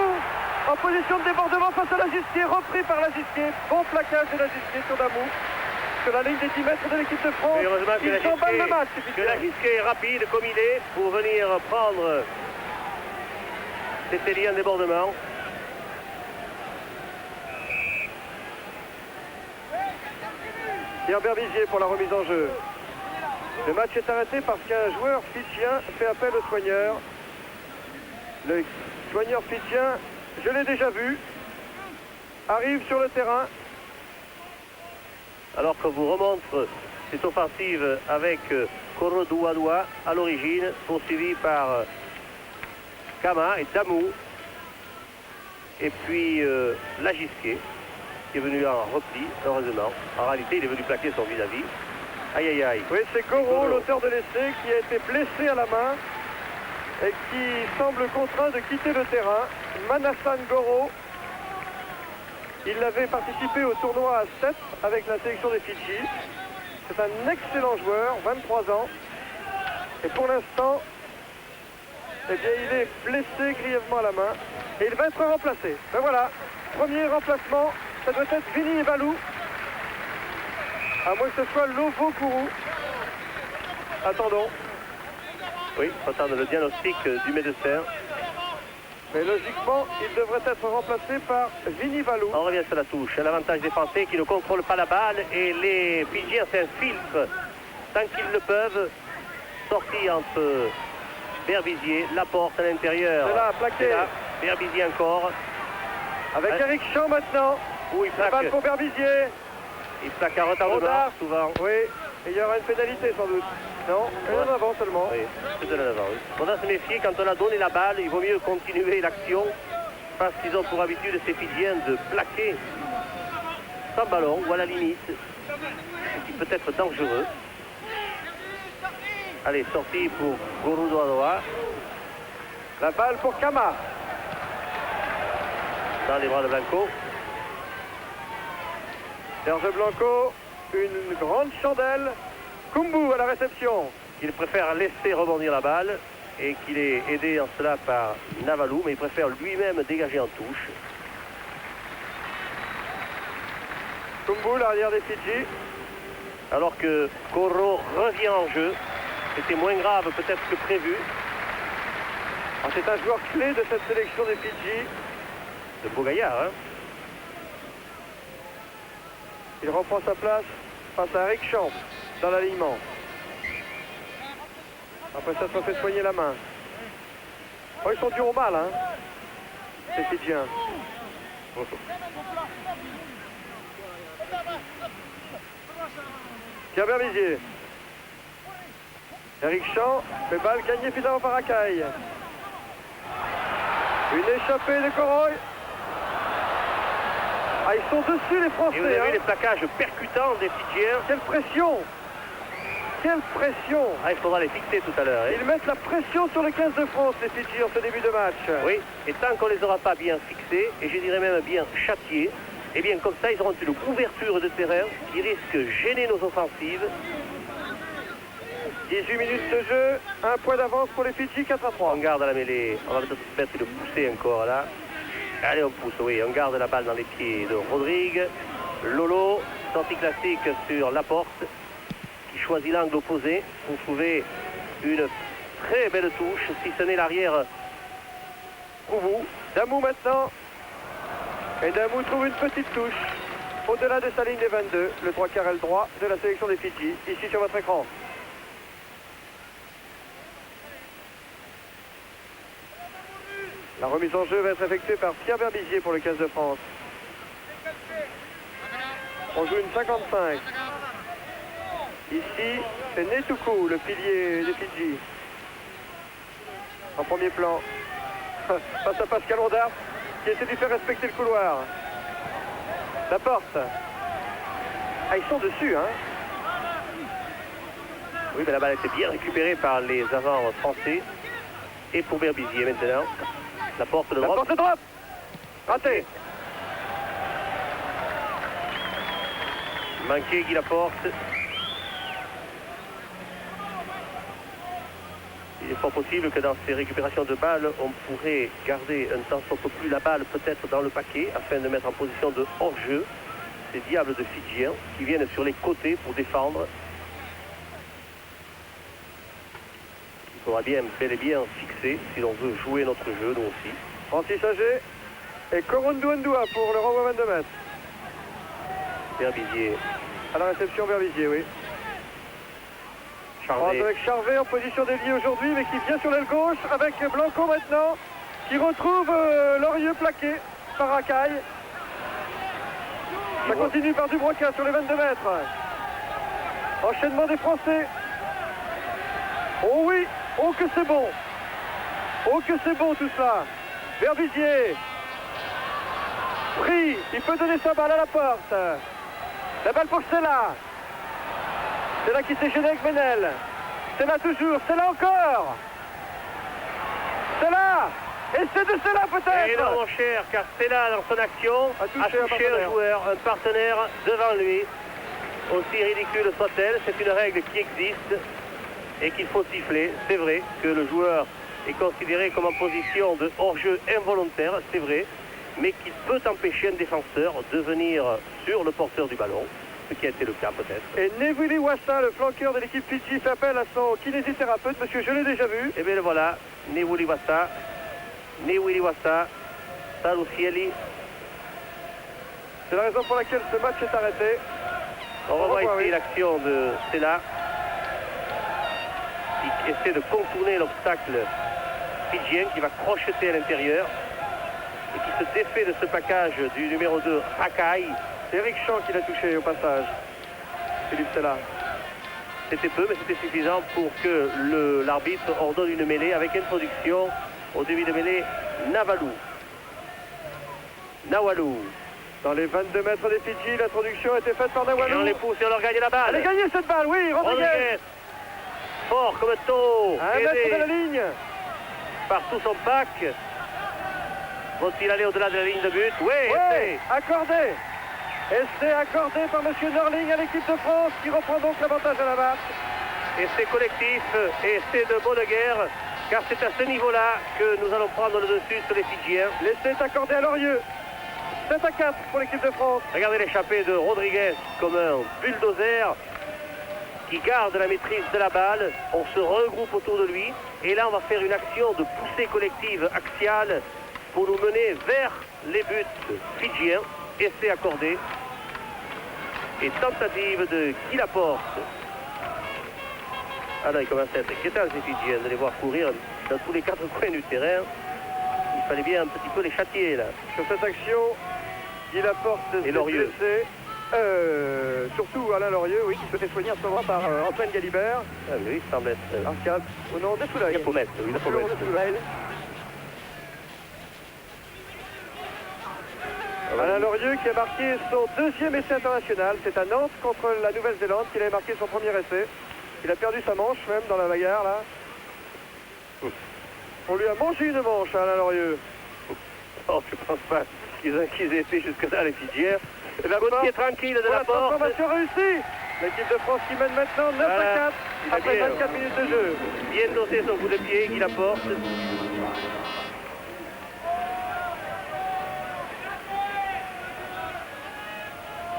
en position de débordement face à l'Agisquier, repris par l'Agisquier. Bon plaquage de l'Agisquier sur Damou. Sur la ligne des 10 mètres de l'équipe de France. Et heureusement Ils s'emballent le match. que la risquée est rapide comme il est pour venir prendre cet liens débordement. Pierre Berbizier pour la remise en jeu. Le match est arrêté parce qu'un joueur fidjien fait appel au soigneur. Le soigneur fidjien, je l'ai déjà vu, arrive sur le terrain. Alors qu'on vous remontre cette offensive avec Korodoadoua à l'origine, poursuivi par Kama et Damou. Et puis Lagisquet, qui est venu en repli, heureusement. En réalité, il est venu plaquer son vis-à-vis. Aïe, aïe, aïe. Oui, c'est Goro, l'auteur de l'essai, qui a été blessé à la main et qui semble contraint de quitter le terrain. Manassan Goro, il avait participé au tournoi à 7 avec la sélection des Fidji. C'est un excellent joueur, 23 ans. Et pour l'instant, eh bien, il est blessé grièvement à la main et il va être remplacé. Ben voilà, premier remplacement, ça doit être Vini Ebalou. À moins que ce soit Lovo Kourou. Attendons. Oui, il faut attendre le diagnostic du médecin. Mais logiquement, il devrait être remplacé par Vini Valou. On revient sur la touche. Un avantage des Français qui ne contrôlent pas la balle et les Fidjiens s'infiltrent tant qu'ils le peuvent. Sortie entre Berbizier, Laporte à l'intérieur. C'est là, plaqué. Berbizier encore. Avec Eric Champ maintenant. Où il La plaque, balle pour Berbizier. il plaque à retardement Rodard. souvent. Oui, et il y aura une pénalité sans doute. Non, une en avant seulement. Oui, c'est de l'avant, oui. On doit se méfier, quand on a donné la balle, il vaut mieux continuer l'action parce qu'ils ont pour habitude, ces Fidjiens, de plaquer sans ballon ou à la limite, ce qui peut être dangereux. Allez, sortie pour Gorodoadoa, La balle pour Kama. dans les bras de Blanco. Serge Blanco, une grande chandelle. Kumbu à la réception. Il préfère laisser rebondir la balle et qu'il est aidé en cela par Navalou, mais il préfère lui-même dégager en touche. Kumbu, l'arrière des Fidji. Alors que Koro revient en jeu. C'était moins grave peut-être que prévu. Ah, c'est un joueur clé de cette sélection des Fidji. De beau gaillard, hein. Il reprend sa place face à Eric Champ dans l'alignement. Après ça, se fait soigner la main. Oh, ils sont durs au mal, hein, ces Fidjiens. Pierre Berbizier. Eric Champ, mais balle gagnée finalement par Akai. Une échappée de Coroy. Ah, ils sont dessus les Français. Et vous avez vu hein. les plaquages percutants des Fidjiens. Quelle pression! Quelle pression! Ah, il faudra les fixer tout à l'heure. Hein. Ils mettent la pression sur les 15 de France, les Fidji, en ce début de match. Oui, et tant qu'on ne les aura pas bien fixés, et je dirais même bien châtiés, eh bien comme ça, ils auront une couverture de terrain qui risque de gêner nos offensives. 18 minutes de jeu, un point d'avance pour les Fidji, 4-3. On garde la mêlée, on va peut-être mettre de pousser encore là. Allez, on pousse, oui, on garde la balle dans les pieds de Rodrigue. Lolo, sortie classique sur Laporte, qui choisit l'angle opposé pour trouver une très belle touche, si ce n'est l'arrière Kouvou. Damou maintenant. Et Damou trouve une petite touche au-delà de sa ligne des 22, le 3 quarts aile droit de la sélection des Fidji, ici sur votre écran. La remise en jeu va être effectuée par Pierre Berbizier pour le 15 de France. On joue une 55. Ici, c'est Netuku, le pilier des Fidji. En premier plan. Face à Pascal Rodard, qui essaie de lui faire respecter le couloir. La porte. Ah, ils sont dessus, hein. Oui, mais la balle était bien récupérée par les avants français. Et pour Berbizier maintenant. La porte de La droite. porte de droite. Raté. Manqué Guy Laporte. Il est fort possible que dans ces récupérations de balles, on pourrait garder un temps soit peu plus la balle peut-être dans le paquet afin de mettre en position de hors-jeu ces diables de Fidjiens qui viennent sur les côtés pour défendre. Il faudra bien, bel et bien fixer si l'on veut jouer notre jeu, nous aussi. Francis Agé et Korondu Ndua pour le renvoi 22 mètres. Berbizier, À la réception Berbizier, oui. Charvet. Avec Charvet en position d'ailier aujourd'hui, mais qui vient sur l'aile gauche avec Blanco maintenant, qui retrouve Lorieux plaqué par Akai. Ça continue par Dubroca sur les 22 mètres. Enchaînement des Français. Oh oui, oh que c'est bon. Oh que c'est bon tout ça. Berbizier. Pris, il peut donner sa balle à la porte. La balle pour Stella. C'est là qui s'est gêné avec Menel. C'est là toujours, c'est là encore. C'est là. Et c'est de cela Et non, peut-être. mon cher, car Stella, dans son action, A touché un un partenaire. joueur, un partenaire devant lui. Aussi ridicule soit-elle, c'est une règle qui existe et qu'il faut siffler. C'est vrai que le joueur est considéré comme en position de hors-jeu involontaire, c'est vrai, mais qu'il peut empêcher un défenseur de venir sur le porteur du ballon. ce qui a été le cas peut-être. Et Nevili Wassa, le flanqueur de l'équipe Fidji, fait appel à son kinésithérapeute. Monsieur, je l'ai déjà vu. Et bien le voilà, Nevili Wassa, Salusieli. C'est la raison pour laquelle ce match est arrêté. On revoit revoit, ici oui. l'action de Sela qui essaie de contourner l'obstacle fidjien, qui va crocheter à l'intérieur et qui se défait de ce package du numéro 2, Rakai. C'est Eric Champ qui l'a touché au passage. Philippe Sella. C'était peu, mais c'était suffisant pour que l'arbitre ordonne une mêlée avec introduction au début de mêlée Nawalou. Dans les 22 mètres des Fidji, l'introduction a été faite par Et on Nawalou. les pousse et on leur gagne la balle. Elle a gagné cette balle, oui, Rodriguez. Rodriguez, fort comme un taureau, À 1 mètre de la ligne. par tout son pack. Vont-ils aller au-delà de la ligne de but? Oui, Ouais, accordé. Essai accordé par M. Norling à l'équipe de France qui reprend donc l'avantage à la marque. et c'est collectif et c'est de bonne guerre, car c'est à ce niveau-là que nous allons prendre le dessus sur les Fidjiens. L'essai est accordé à Lorieux. 7 à 4 pour l'équipe de France. Regardez l'échappée de Rodriguez comme un bulldozer qui garde la maîtrise de la balle. On se regroupe autour de lui et là on va faire une action de poussée collective axiale pour nous mener vers les buts fidjiens. Essai accordé et tentative de qui la porte. Ah là, il commence à être inquiétant ces Fidjiens de les voir courir dans tous les quatre coins du terrain. Il fallait bien un petit peu les châtier là. Sur cette action, Guy Laporte s'est Lorieux. blessé. Surtout Alain Lorieux, oui, qui se fait soigner en ce moment par Antoine Galibert. Ah, mais oui, il semble être... Arcade, au nom de Soulaï. Il y a Pommette, oui, il y a Pommette. Alain Lorieux qui a marqué son deuxième essai international. C'est à Nantes contre la Nouvelle-Zélande qu'il avait marqué son premier essai. Il a perdu sa manche même dans la bagarre là. On lui a mangé une manche à Alain Lorieux. Oh, je pense pas qu'ils aient été jusque-là les Fidjiens. Et la Côté porte tranquille de pour la la porte. transformation réussie. L'équipe de France qui mène maintenant 9 Voilà. à 4 Il a après bien, 24 minutes de jeu. Bien dosé son coup de pied, Guy Laporte.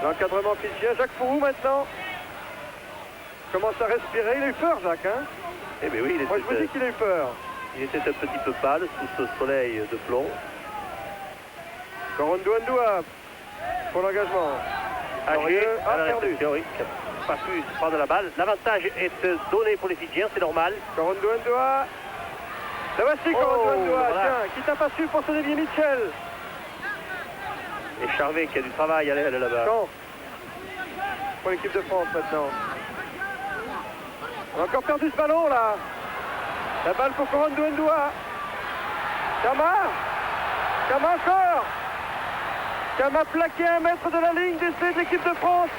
L'encadrement fidjien, Jacques Fourou maintenant commence à respirer. Il a eu peur, Jacques, hein. Eh bien oui, Moi je me dis qu'il a eu peur. il était un petit peu pâle sous ce soleil de plomb. Korondo Ndoua pour l'engagement. Âgé, Lorieux à a la perdu. réception, oui, qui n'a pas pu prendre la balle. L'avantage est donné pour les Fidjiens, c'est normal. Korondo Ndoua. La voici Korondo Ndoua, voilà. tiens, qui t'a pas su pour se dévier Mitchell. Et Charvet qui a du travail à l'aile là-bas. Quand pour l'équipe de France maintenant. On a encore perdu ce ballon là. La balle pour Korondo Ndoua. Kama encore. Kama plaqué à 1 mètre de la ligne d'essai de l'équipe de France.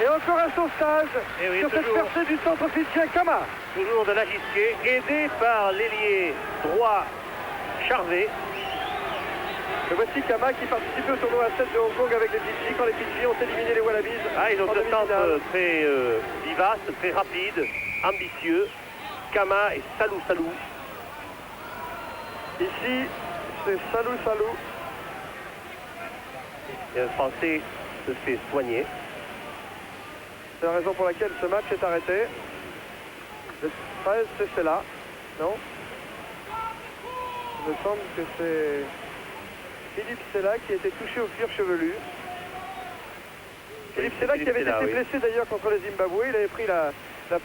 Et encore un sauvetage Et oui, sur cette toujours. percée du centre fidjien. Kama. Toujours de Lagisquet, aidé par l'ailier droit Charvet. Et voici Kama qui participait au tournoi à 7 de Hong Kong avec les Fidji quand les Fidji ont éliminé les Wallabies. Ah, ils ont en deux centres demi-finale. très vivaces, très rapides, ambitieux. Kama et Salou. Ici, c'est Salou. Et un Français se fait soigner. C'est la raison pour laquelle ce match est arrêté. Le 13, c'est celle-là. Non? Il me semble que c'est Philippe Sella qui a été touché au cuir chevelu. Philippe Sella qui avait été oui. blessé d'ailleurs contre le Zimbabwe. Il avait pris la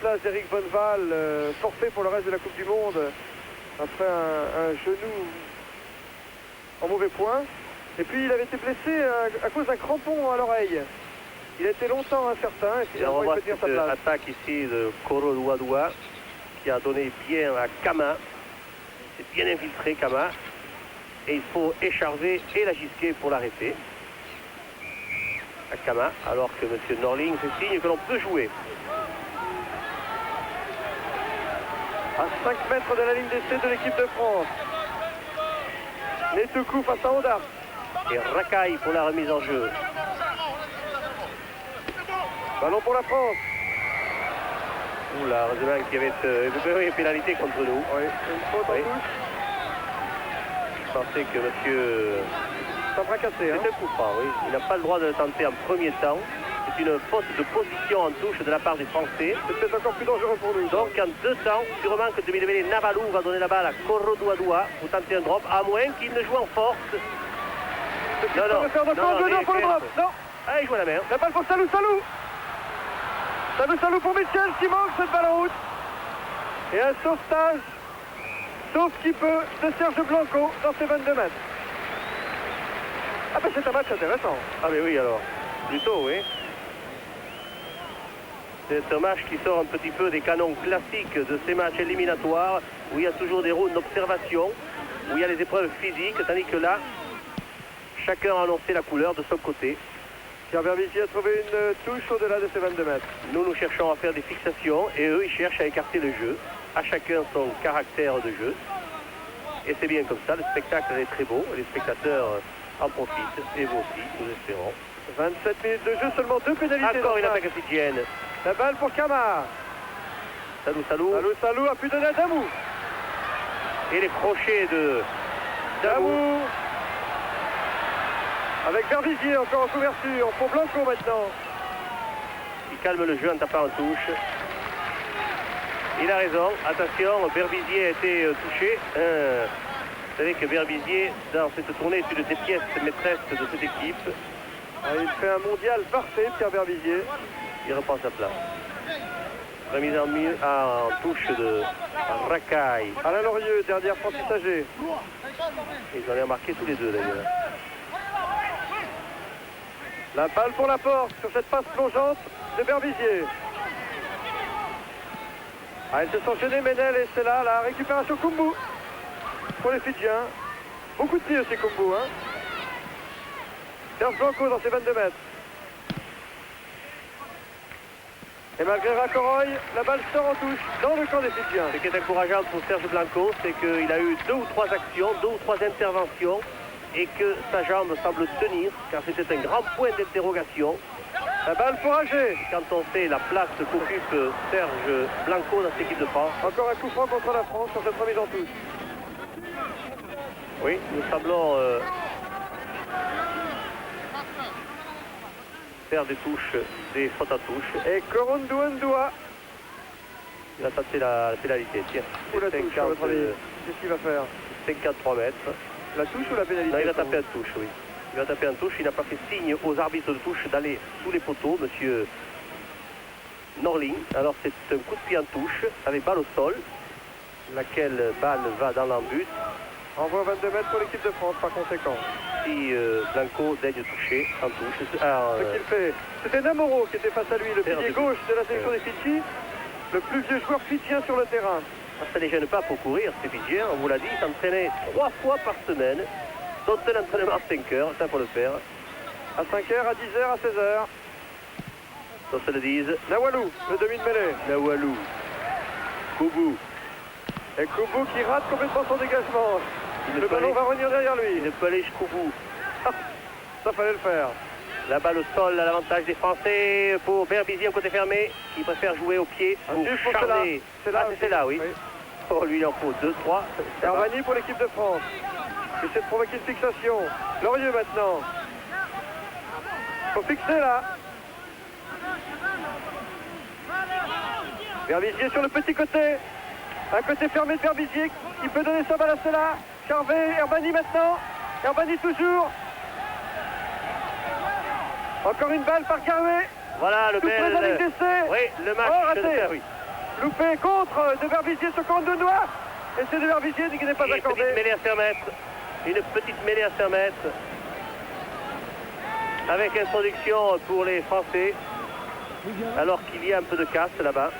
place d'Eric Bonneval, forfait pour le reste de la Coupe du Monde, après un genou en mauvais point. Et puis il avait été blessé à cause d'un crampon à l'oreille. Il a été longtemps incertain et Et on finalement il voit peut tenir sa cette place. attaque ici de Korodoua qui a donné bien à Kama. C'est bien infiltré Kama. Et il faut écharver et Lagisquet pour l'arrêter. À Kama, alors que M. Norling fait signe que l'on peut jouer. À 5 mètres de la ligne d'essai de l'équipe de France. Netoukou face à Honda. Et Rakai pour la remise en jeu. Ballon pour la France. Oula, heureusement qu'il y avait une pénalité contre nous. Oui, une faute en Oui. touche. Je pensais que monsieur... Ça fracassé, hein. C'est un coup franc, oui. Il n'a pas le droit de le tenter en premier temps. C'est une faute de position en touche de la part des Français. C'est peut-être encore plus dangereux pour nous. Donc en 2 temps, sûrement que Dembélé Navalou va donner la balle à Corrodouadoua pour tenter un drop, à moins qu'il ne joue en force. Non, pour le drop. Non. Ah, il joue à la mer. La balle pour Salou. Salou pour Michel qui manque cette balle en route. Et un sauvetage, sauf qui peut, de Serge Blanco dans ses 22 mètres. Ah ben c'est un match intéressant. Ah mais oui alors, plutôt oui. C'est un match qui sort un petit peu des canons classiques de ces matchs éliminatoires, où il y a toujours des rounds d'observation, où il y a les épreuves physiques, tandis que là, chacun a annoncé la couleur de son côté. Pierre Berbizier a trouvé une touche au-delà de ses 22 mètres. Nous cherchons à faire des fixations, et eux, ils cherchent à écarter le jeu. À chacun son caractère de jeu. Et c'est bien comme ça, le spectacle est très beau, les spectateurs en profitent, et vous aussi, nous espérons. 27 minutes de jeu, seulement 2 pénalités. Encore une attaque fidjienne. La balle pour Camara. Salou a pu donner à Damou. Et les crochets de Damou. Avec Berbizier encore en couverture, pour Blanco maintenant. Il calme le jeu en tapant en touche. Il a raison, attention, Berbizier a été touché. Vous savez que Berbizier, dans cette tournée, est une des pièces maîtresses de cette équipe. Il fait un mondial parfait, Pierre Berbizier. Il reprend sa place. Remise en touche de Racaille. Alain Lorieux, dernière Francis Sager. Ils en ont marqué tous les deux d'ailleurs. La balle pour la porte sur cette passe plongeante de Berbizier. Ils se sont gênés, Ménel, et c'est là la récupération Koumbu pour les Fidjiens. Beaucoup de tirs aussi Koumbu. Serge Blanco dans ses 22 mètres. Et malgré Racoroy, la balle sort en touche dans le camp des Fidjiens. Ce qui est encourageant pour Serge Blanco, c'est qu'il a eu 2 ou 3 actions, 2 ou 3 interventions, et que sa jambe semble tenir, car c'était un grand point d'interrogation. La balle pour Agé. Quand on sait la place qu'occupe Serge Blanco dans cette équipe de France. Encore un coup franc contre la France sur cette remise en touche. Oui, nous semblons faire des touches, des fautes à touche. Et Corondouendoua. Il a tenté la pénalité, tiens. Ou la touche, à votre avis. Qu'est-ce qu'il va faire? 53 mètres. La touche ou la pénalité? Non, il a tapé en touche, oui. Il a tapé en touche, il n'a pas fait signe aux arbitres de touche d'aller sous les poteaux, monsieur Norling. Alors c'est un coup de pied en touche, avec balle au sol, laquelle balle va dans l'embut. Envoie 22 mètres pour l'équipe de France, par conséquent. Si Blanco daigne toucher en touche. Ce qu'il fait, c'était Namoro qui était face à lui, le pilier gauche de la sélection des Fidji, le plus vieux joueur fidjien sur le terrain. Ça ne les gêne pas pour courir, ces Fidjiens, on vous l'a dit, ils s'entraînaient 3 fois par semaine. Donc un entraînement à 5 heures, ça faut le faire. À 5h, à 10h, à 16h. Donc se le dise. Nawalou, le demi de mêlée. Nawalou. Koubou. Et Koubou qui rate complètement son dégagement. Le ballon va revenir derrière lui. Il ne peut aller jusqu'au bout. Ça fallait le faire. La balle au sol à l'avantage des Français pour Berbizier en côté fermé, qui préfère jouer au pied pour charmer. C'est là, oui. Oh, lui il en faut 2-3. Hermani pour l'équipe de France. Il essaie de provoquer une fixation. Lorieux maintenant. Faut fixer là. Berbizier sur le petit côté. Un côté fermé de Berbizier qui peut donner sa balle à cela. Charvet, Hermani maintenant. Hermani toujours. Encore une balle par Garoué. Voilà le bel... la ligne d'essai. Oui, le match. Raté. Oui. Loupé contre de Berbizier sur 42 doigts. Et c'est de Berbizier qui n'est pas accordé. Une petite mêlée à 5 mètres. Une petite mêlée à 5 mètres. Avec introduction pour les Français. Alors qu'il y a un peu de casse là-bas.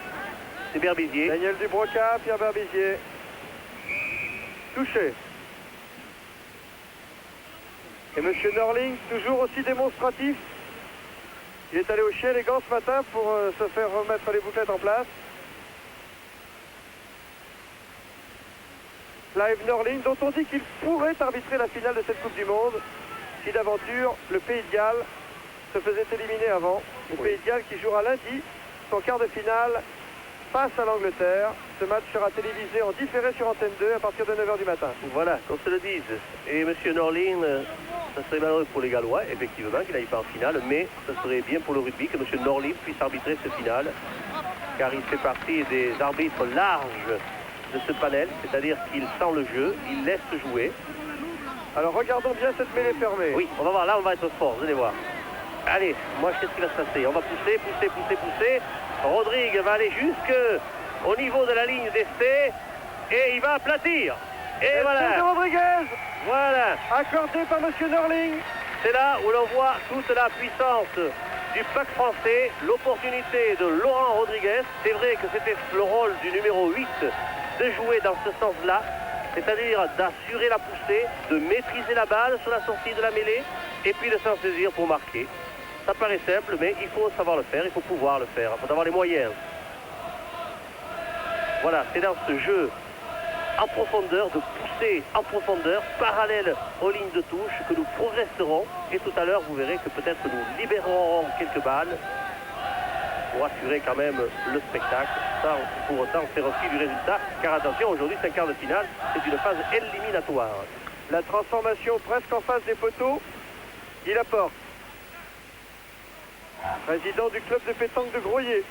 C'est Berbizier. Daniel Dubroca, Pierre Berbizier. Touché. Et monsieur Norling, toujours aussi démonstratif. Il est allé au chien élégant ce matin pour se faire remettre les bouclettes en place. Clive Norling, dont on dit qu'il pourrait arbitrer la finale de cette Coupe du Monde si d'aventure le Pays de Galles se faisait éliminer avant. Le Pays de Galles qui jouera lundi son quart de finale face à l'Angleterre. Ce match sera télévisé en différé sur Antenne 2 à partir de 9h du matin. Voilà, qu'on se le dise. Et M. Norling, ça serait malheureux pour les Gallois, effectivement, qu'il n'aille pas en finale, mais ça serait bien pour le rugby que M. Norling puisse arbitrer ce finale, car il fait partie des arbitres larges de ce panel, c'est-à-dire qu'il sent le jeu, il laisse jouer. Alors regardons bien cette mêlée fermée. Oui, on va voir, là on va être fort, vous allez voir. Allez, moi je sais ce qui va se passer. On va pousser, pousser, pousser, pousser. Rodrigue va aller jusqu'au niveau de la ligne d'essai et il va aplatir. Et voilà. De Rodriguez, Voilà. accordé par M. Norling. C'est là où l'on voit toute la puissance du pack français, l'opportunité de Laurent Rodriguez. C'est vrai que c'était le rôle du numéro 8 de jouer dans ce sens-là, c'est-à-dire d'assurer la poussée, de maîtriser la balle sur la sortie de la mêlée et puis de s'en saisir pour marquer. Ça paraît simple, mais il faut savoir le faire, il faut pouvoir le faire, il faut avoir les moyens. Voilà, c'est dans ce jeu en profondeur, de pousser en profondeur, parallèle aux lignes de touche, que nous progresserons. Et tout à l'heure, vous verrez que peut-être nous libérerons quelques balles pour assurer quand même le spectacle, sans pour autant faire aussi du résultat. Car attention, aujourd'hui, c'est un quart de finale, c'est une phase éliminatoire. La transformation presque en face des poteaux. Il apporte. Président du club de pétanque de Groyer.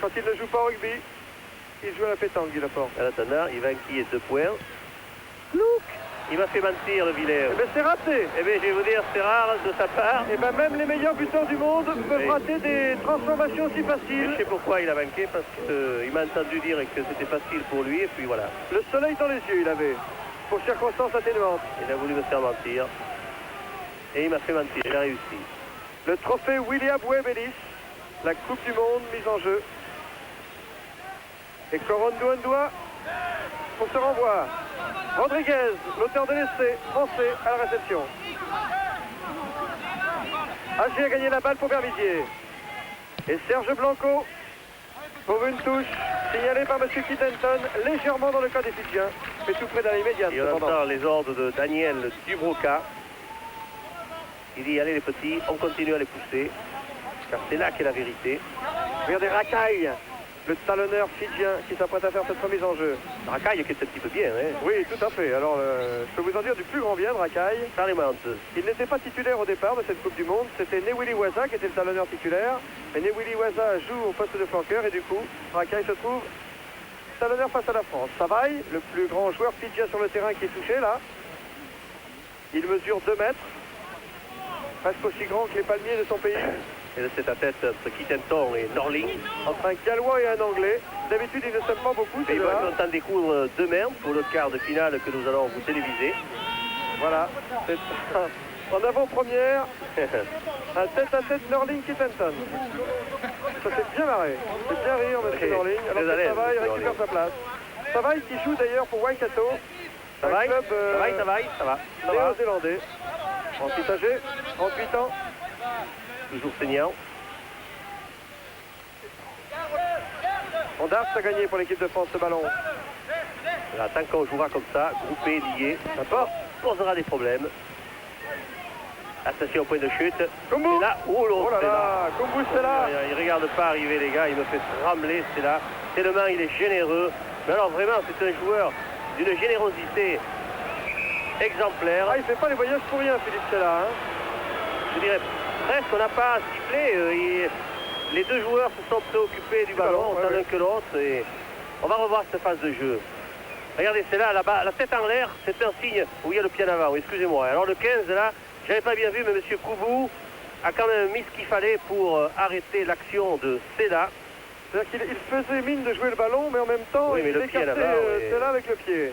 Quand il ne joue pas au rugby, il joue à la pétanque, il apporte. En attendant, il va enquiller 2 points. Il m'a fait mentir, le Villers. Eh bien, c'est raté. Eh bien, je vais vous dire, c'est rare de sa part. Et bien, même les meilleurs buteurs du monde peuvent rater des transformations si faciles. Je sais pourquoi il a manqué, parce qu'il m'a entendu dire que c'était facile pour lui, et puis voilà. Le soleil dans les yeux, il avait, pour circonstances atténuantes. Il a voulu me faire mentir. Et il m'a fait mentir, il a réussi. Le trophée William Webb Ellis, la Coupe du Monde mise en jeu. Et Corondo Ndwa pour se renvoi. Rodriguez, l'auteur de l'essai, français à la réception. Agé a gagné la balle pour Vervidier. Et Serge Blanco pour une touche signalée par M. Kittenton, légèrement dans le cas des Fidjiens, mais tout près de la immédiate. Et on entend les ordres de Daniel Dubroca. Il dit, allez les petits, on continue à les pousser, car c'est là qu'est la vérité. Regardez Racaille, le talonneur fidjien qui s'apprête à faire cette remise en jeu. Racaille qui est un petit peu bien, hein. Oui, tout à fait. Alors, je peux vous en dire du plus grand bien de Racaille. Carrément honteux. Il n'était pas titulaire au départ de cette Coupe du Monde. C'était Newili Waza qui était le talonneur titulaire. Et Newili Waza joue au poste de flanqueur et du coup, Racaille se trouve talonneur face à la France. Savaille, le plus grand joueur fidjien sur le terrain qui est touché là. Il mesure 2 mètres. Presque aussi grand que les palmiers de son pays. Et de cette tête entre Kittenton et Norling. Entre un Gallois et un Anglais. D'habitude, ils ne s'aiment pas beaucoup. Et il va être content de découvrir demain pour le quart de finale que nous allons vous téléviser. Voilà. C'est en avant-première. Un tête-à-tête Norling-Kittenton. Ça fait bien marrer. C'est bien rire, M. Norling. Alors que Savaille récupère sa place. Savaille qui joue d'ailleurs pour Waikato. Ça va, club ça va. néo-zélandais. Ensuite âgé, 38 ans. Toujours saignant. Ondars a gagné pour l'équipe de France ce ballon. Voilà, tant qu'on jouera comme ça, groupé, lié, ça posera des problèmes. Attention au point de chute. Kumbu. Et là, Oh là là, Kumbu c'est là. Il regarde pas arriver les gars, il me fait trembler, c'est là. Tellement il est généreux. Mais alors vraiment, c'est un joueur d'une générosité exemplaire. Ah, il fait pas les voyages pour rien, Philippe Sella. Hein. Je dirais presque, on n'a pas sifflé. Les deux joueurs se sont préoccupés du ballon, autant l'un que l'autre. Et on va revoir cette phase de jeu. Regardez, c'est là, là-bas, la tête en l'air, c'est un signe où il y a le pied en avant. Excusez-moi. Alors le 15, là, j'avais pas bien vu, mais M. Koubou a quand même mis ce qu'il fallait pour arrêter l'action de Sella. C'est-à-dire qu'il faisait mine de jouer le ballon, mais en même temps, oui, mais il écartait Sella avec le pied.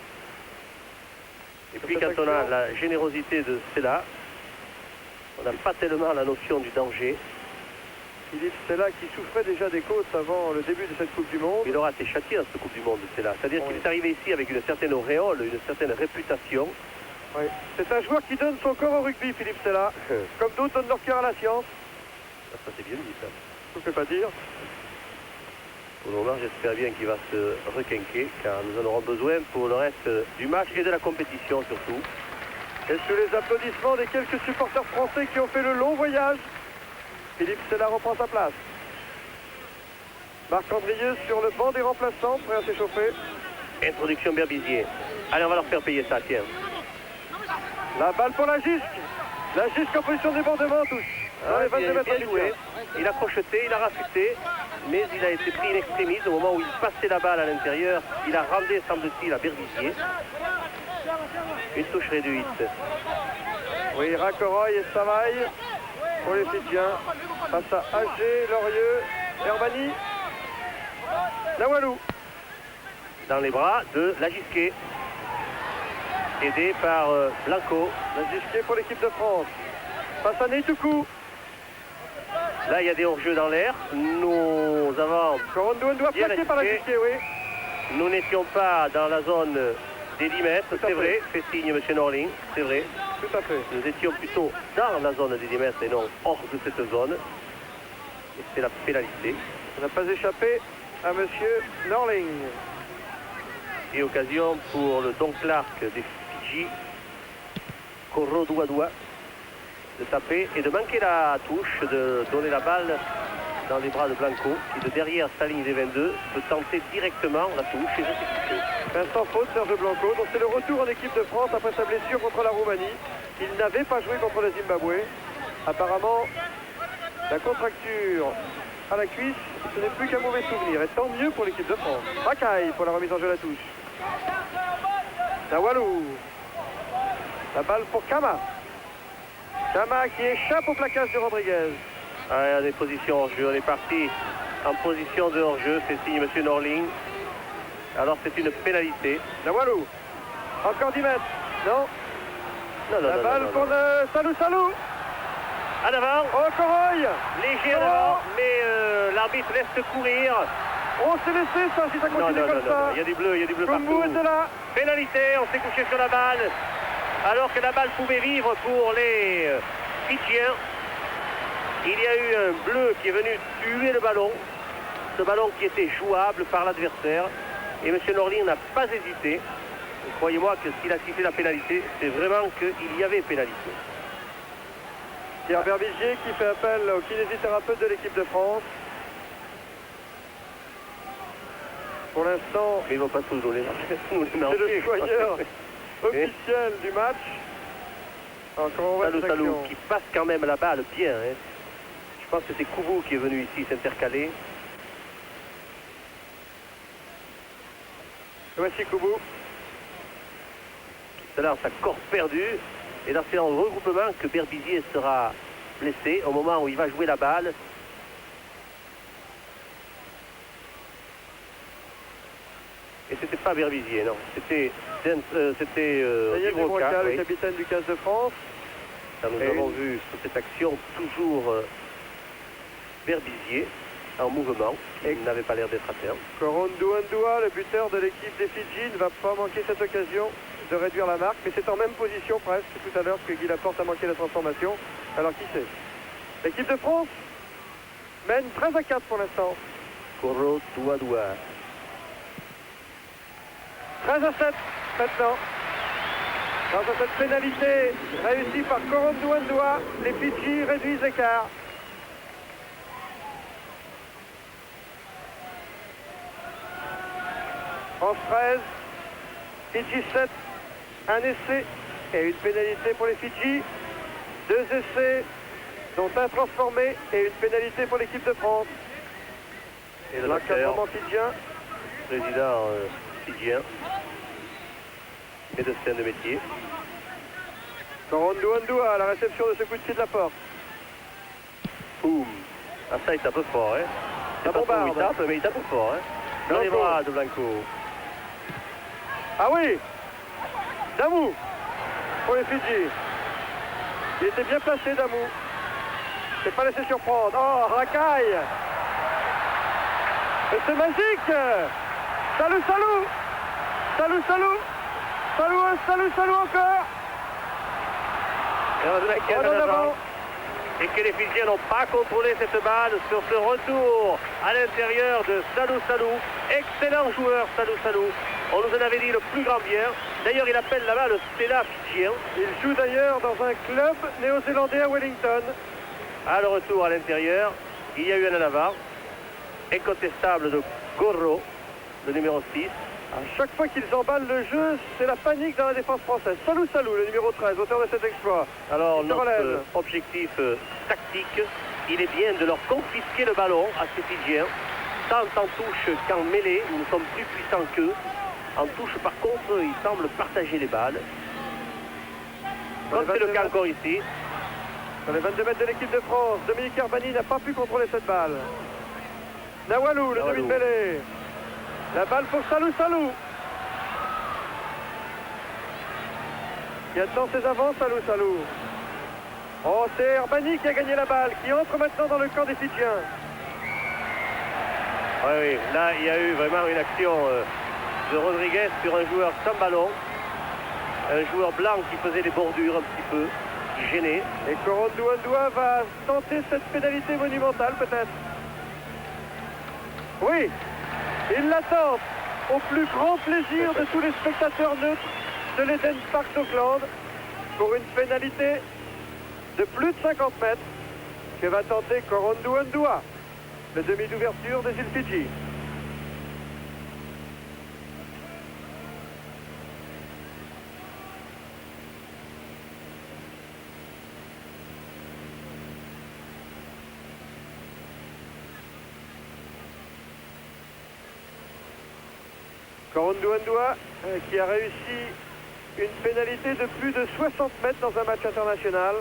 Et puis quand on a la générosité de Sella, on n'a pas tellement la notion du danger. Philippe Sella qui souffrait déjà des côtes avant le début de cette Coupe du Monde. Il aura été châtié dans cette Coupe du Monde, Sella. C'est-à-dire qu'il est arrivé ici avec une certaine auréole, une certaine réputation. Oui. C'est un joueur qui donne son corps au rugby, Philippe Sella. Comme d'autres donnent leur cœur à la science. Ça c'est bien dit, ça. Je ne peux pas dire. Pour le moment, j'espère bien qu'il va se requinquer, car nous en aurons besoin pour le reste du match et de la compétition surtout. Et sous les applaudissements des quelques supporters français qui ont fait le long voyage, Philippe Sella reprend sa place. Marc-Andrieux sur le banc des remplaçants, prêt à s'échauffer. Introduction Berbizier. Allez, on va leur faire payer ça, tiens. La balle pour la Gisque. La Gisque en position de débordement, touche. Dans les 22 mètres bien joué. Il a crocheté, il a rafuté, mais il a été pris in extremis au moment où il passait la balle à l'intérieur. Il a rendu, semble-t-il, à Berbizier. Une touche réduite. Oui, Racoroy et Savaille pour les Fidjiens. Face à Agé, Lorieux, Herbani, Nawalou. Dans les bras de Lagisquet. Aidé par Blanco. La Gisque pour l'équipe de France. Face à Neitoukou. Là, il y a des hors-jeux dans l'air. Nous avons... Corondouan doit bien plaquer par la assisté. Gisque, oui. Nous n'étions pas dans la zone des 10 mètres, Tout à c'est fait. vrai, fait signe M. Norling, c'est vrai. Tout à fait. Nous étions plutôt dans la zone des 10 mètres et non hors de cette zone. Et c'est la pénalité. On n'a pas échappé à monsieur Norling. Et occasion pour le Don Clark des Fidji, Koro Douadoua, de taper et de manquer la touche, de donner la balle dans les bras de Blanco, qui de derrière sa ligne des 22 peut tenter directement la touche et je suis touché. Instant faute, Serge Blanco. Donc c'est le retour en équipe de France après sa blessure contre la Roumanie. Il n'avait pas joué contre le Zimbabwe. Apparemment, la contracture à la cuisse, ce n'est plus qu'un mauvais souvenir. Et tant mieux pour l'équipe de France. Racaille pour la remise en jeu à la touche. Nawalou. La balle pour Kama. Kama qui échappe au plaquage de Rodriguez. Ah, des positions hors-jeu, on est parti en position de hors-jeu, fait signe M. Norling. Alors c'est une pénalité. Nawalou. Encore 10 mètres. Non. Non, La balle pour le Salou. En avant, Oh, Coroy. léger en avant, mais l'arbitre laisse courir. On s'est laissé ça si ça continue comme ça. il y a du bleu Kumbu partout. est là. Pénalité, on s'est couché sur la balle, alors que la balle pouvait vivre pour les Fidjiens. Il y a eu un bleu qui est venu tuer le ballon, ce ballon qui était jouable par l'adversaire. Et M. Norling n'a pas hésité. Croyez-moi que s'il a sifflé la pénalité, c'est vraiment qu'il y avait pénalité. Pierre Berbizier qui fait appel au kinésithérapeute de l'équipe de France. Pour l'instant, Mais ils ne vont pas tous nous les c'est le soigneur officiel du match. Encore en Salou action. qui passe quand même la balle bien. Hein. Je pense que c'est Koubou qui est venu ici s'intercaler. Voici Koubou. C'est là sa corps perdue. Et là, c'est en regroupement que Berbizier sera blessé au moment où il va jouer la balle. Et c'était pas Berbizier, non. C'était Daniel Dubroca, Dubroca, le oui. capitaine du 15 de France. Là, nous Et avons vu sur cette action toujours Berbizier en mouvement. Et- Il n'avait pas l'air d'être à terre. Corondouan, le buteur de l'équipe des Fidji, ne va pas manquer cette occasion de réduire la marque, mais c'est en même position presque tout à l'heure que Guy Laporte a manqué la transformation. Alors qui sait? L'équipe de France mène 13-4 pour l'instant. Koro Douadoua. 13-7 maintenant. Grâce à cette pénalité réussie par Corondouan, les Fidji réduisent l'écart. France 13, Fidji 7, un essai et une pénalité pour les Fidji. 2 essais, dont un transformé et une pénalité pour l'équipe de France. Et le L'encadrement fidjien. président fidjien, médecin de métier. Corondouan à la réception de ce coup de pied de la porte. Boum. Ah, ça, il tape fort, hein. Ça C'est pas trop où il bombarde. tape, mais il tape fort, hein. Dans les Blanco. bras de Blanco. Ah oui, Damou pour les Fidji. Il était bien placé, Damou. C'est pas laissé surprendre. Oh, racaille. Et c'est magique. Salou. Salou encore. Et on a On en avant. Et que les Fidjiens n'ont pas contrôlé cette balle sur ce retour à l'intérieur de Salou. Excellent joueur, Salou. On nous en avait dit le plus grand bien. D'ailleurs, il appelle là-bas le Stella fidjien. Il joue d'ailleurs dans un club néo-zélandais à Wellington. À le retour à l'intérieur, il y a eu un en avant. incontestable de Gorro, le numéro 6. À chaque fois qu'ils emballent le jeu, c'est la panique dans la défense française. Salou Salou, le numéro 13, auteur de cet exploit. Alors Il se notre relève. objectif tactique, il est bien de leur confisquer le ballon à ces Fidjiens, tant en touche qu'en mêlée, nous sommes plus puissants qu'eux. En touche par contre, ils semblent partager les balles. Comme c'est le cas encore ici. Dans les 22 mètres de l'équipe de France, Dominique Herbani n'a pas pu contrôler cette balle. Nawalou, le Nawalou. demi de mêlée. La balle pour Salou Salou. Qui attend ses avances, Salou Salou. Oh, c'est Herbani qui a gagné la balle, qui entre maintenant dans le camp des Fidjiens. Oui, là il y a eu vraiment une action de Rodriguez sur un joueur sans ballon. Un joueur blanc qui faisait des bordures un petit peu, qui gênait. Et Korondou Andoua va tenter cette pénalité monumentale peut-être. Oui, il l'attend au plus grand plaisir de tous les spectateurs neutres de l'Eden Park d'Auckland pour une pénalité de plus de 50 mètres que va tenter Korondou Andoua, le demi d'ouverture des îles Fidji. Korondou Andoua qui a réussi une pénalité de plus de 60 mètres dans un match international.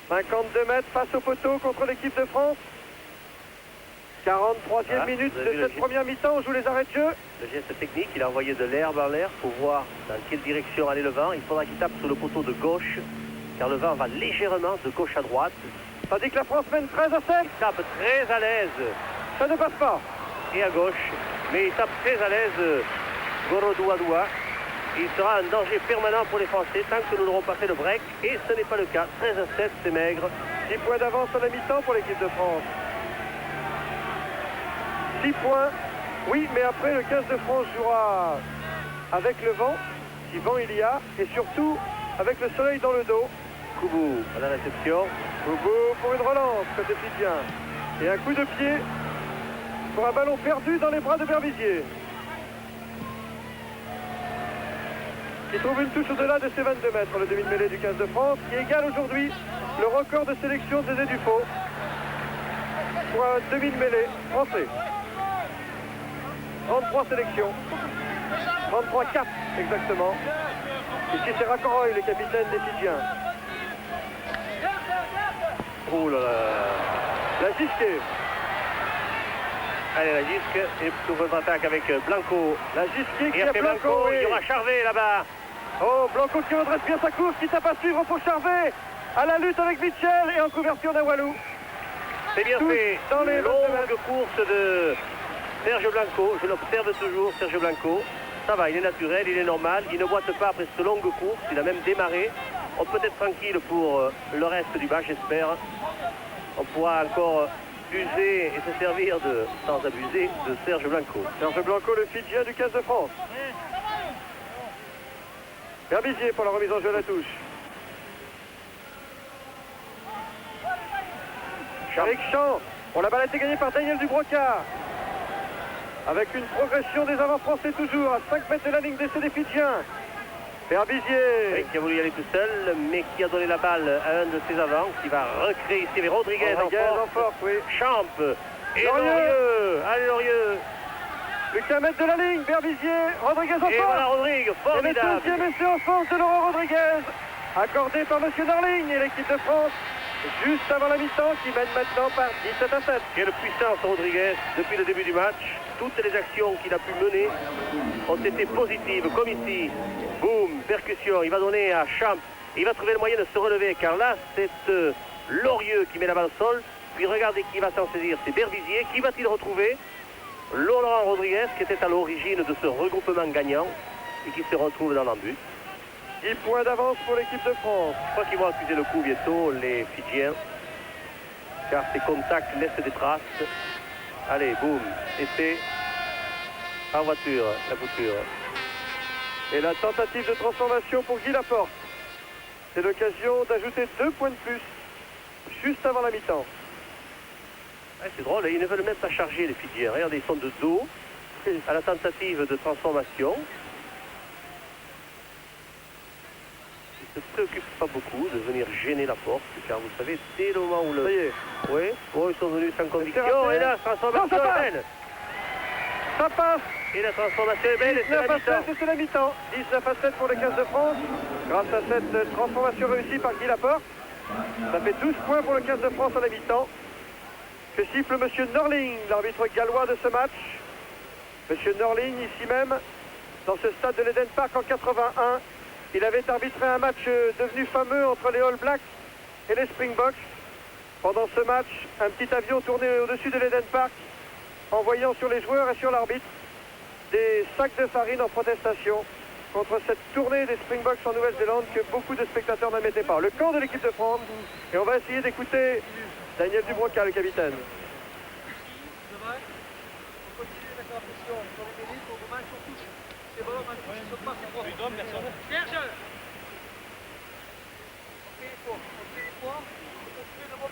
52 mètres face au poteau contre l'équipe de France. 43e minute vous avez de vu cette le- première mi-temps, on joue les arrêts de jeu. Le geste technique, il a envoyé de l'herbe en l'air pour voir dans quelle direction allait le vent. Il faudra qu'il tape sur le poteau de gauche, car le vent va légèrement de gauche à droite. Tandis que la France mène 13 à 7. Il tape très à l'aise Ça ne passe pas. et à gauche, mais il tape très à l'aise Gorodou Adoua. Il sera un danger permanent pour les Français tant que nous n'aurons pas fait le break, et ce n'est pas le cas. 13 à 7, c'est maigre. 10 points d'avance à la mi-temps pour l'équipe de France. 6 points. Oui, mais après, le 15 de France jouera avec le vent, si vent il y a, et surtout avec le soleil dans le dos. Koubou à la réception. Boubou pour une relance, côté Fidjien. Et un coup de pied pour un ballon perdu dans les bras de Berbizier. Qui trouve une touche au-delà de ses 22 mètres, le demi de mêlée du 15 de France, qui égale aujourd'hui le record de sélection de Zé Dufaux pour un demi de mêlée français. 33 sélections. 33-4 exactement. Ici c'est Rakoroy, le capitaine des Fidjiens. Oh là là. La Gisquet. Allez, la disque, et pour votre attaque avec Blanco. La Gisquet qui Et a après Blanco. Blanco, Oui. il y aura Charvet là-bas. Oh, Blanco qui redresse bien sa course, qui tape à suivre pour Charvet. À la lutte avec Mitchell et en couverture d'Awalou. C'est bien Tous fait. dans les 22 Longue mètres. course de Serge Blanco. Je l'observe toujours, Serge Blanco. Ça va, il est naturel, il est normal. Il ne boite pas après cette longue course. Il a même démarré. On peut être tranquille pour le reste du match, j'espère. On pourra encore user et se servir sans abuser, de Serge Blanco. Serge Blanco, le Fidjien du 15 de France. Berbizier pour la remise en jeu à la touche. Eric Champ. Bon, la balle a été gagnée par Daniel Dubrocard. Avec une progression des avants français toujours à 5 mètres de la ligne d'essai des Fidjiens. Berbizier. Oui, qui a voulu y aller tout seul, mais qui a donné la balle à un de ses avants, qui va recréer ici avec Rodriguez en force. oui. Champ et Laurieux. Laurieux. Allez Laurieux. Plus qu'un mètre de la ligne. Berbizier. Rodriguez en Et force. voilà Rodrigue, Et le formidable. deuxième essai en force de Laurent Rodriguez, accordé par M. Darling et l'équipe de France, juste avant la mi-temps, qui mène maintenant par 17 à 7. Quelle puissance Rodriguez depuis le début du match. Toutes les actions qu'il a pu mener ont été positives, comme ici. Boum, percussion, il va donner à Champ. Il va trouver le moyen de se relever, car là, c'est Laurieux qui met la balle au sol. Puis regardez qui va s'en saisir, c'est Berbizier. Qui va-t-il retrouver? Laurent Rodriguez, qui était à l'origine de ce regroupement gagnant et qui se retrouve dans l'embut. 10 points d'avance pour l'équipe de France. Je crois qu'ils vont accuser le coup bientôt, les Fidjiens, car ces contacts laissent des traces. Allez, boum, essai. En voiture, la bouture. Et la tentative de transformation pour Guy Laporte. C'est l'occasion d'ajouter 2 points de plus juste avant la mi-temps. Ouais, c'est drôle, ils ne veulent même pas charger les Fidjiens. Regardez, ils sont de dos à la tentative de transformation. Ils ne se préoccupent pas beaucoup de venir gêner la porte, car vous savez, dès le moment où le... Ça y est. Oui, oh, ils sont venus sans conviction, raté. et la transformation Non, ça est passe. belle. Ça passe. Et la transformation est belle, et c'est 19 la à 7 mi-temps. et c'est la mi-temps. 19 à 7 pour le 15 de France. Grâce à cette transformation réussie par Guy Laporte. Ça fait 12 points pour le 15 de France à la mi-temps. Que siffle M. Norling, l'arbitre gallois de ce match. M. Norling, ici même, dans ce stade de l'Eden Park en 81. Il avait arbitré un match devenu fameux entre les All Blacks et les Springboks. Pendant ce match, un petit avion tournait au-dessus de l'Eden Park, envoyant sur les joueurs et sur l'arbitre des sacs de farine en protestation contre cette tournée des Springboks en Nouvelle-Zélande que beaucoup de spectateurs n'admettaient pas. Le camp de l'équipe de France, et on va essayer d'écouter Daniel Dubroca, le capitaine.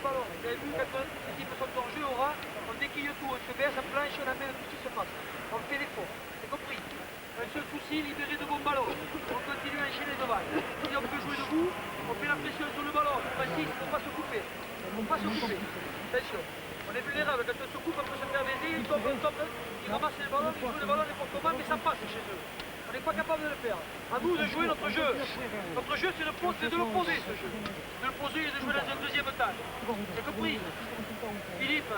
Vous avez vu, quand les équipes sont en jeu, on déquille tout, on se baisse, on planche, on amène tout ce qui se passe. On fait l'effort, c'est compris. Un seul souci, libérer de bons ballons. On continue à enchaîner devant. Si on peut jouer debout, on fait la pression sur le ballon. On insiste, il ne faut pas se couper. Il ne faut pas se couper. Attention, on est vulnérable. Quand on se coupe, on peut se faire baiser, ils tombent, ils ramassent les ballons, ils jouent le ballon n'importe comment, mais ça passe chez eux. On n'est pas capable de le faire. À nous de jouer notre jeu. Notre jeu, c'est de le poser, ce jeu. De le poser et de jouer dans un deuxième temps. C'est compris. Philippe,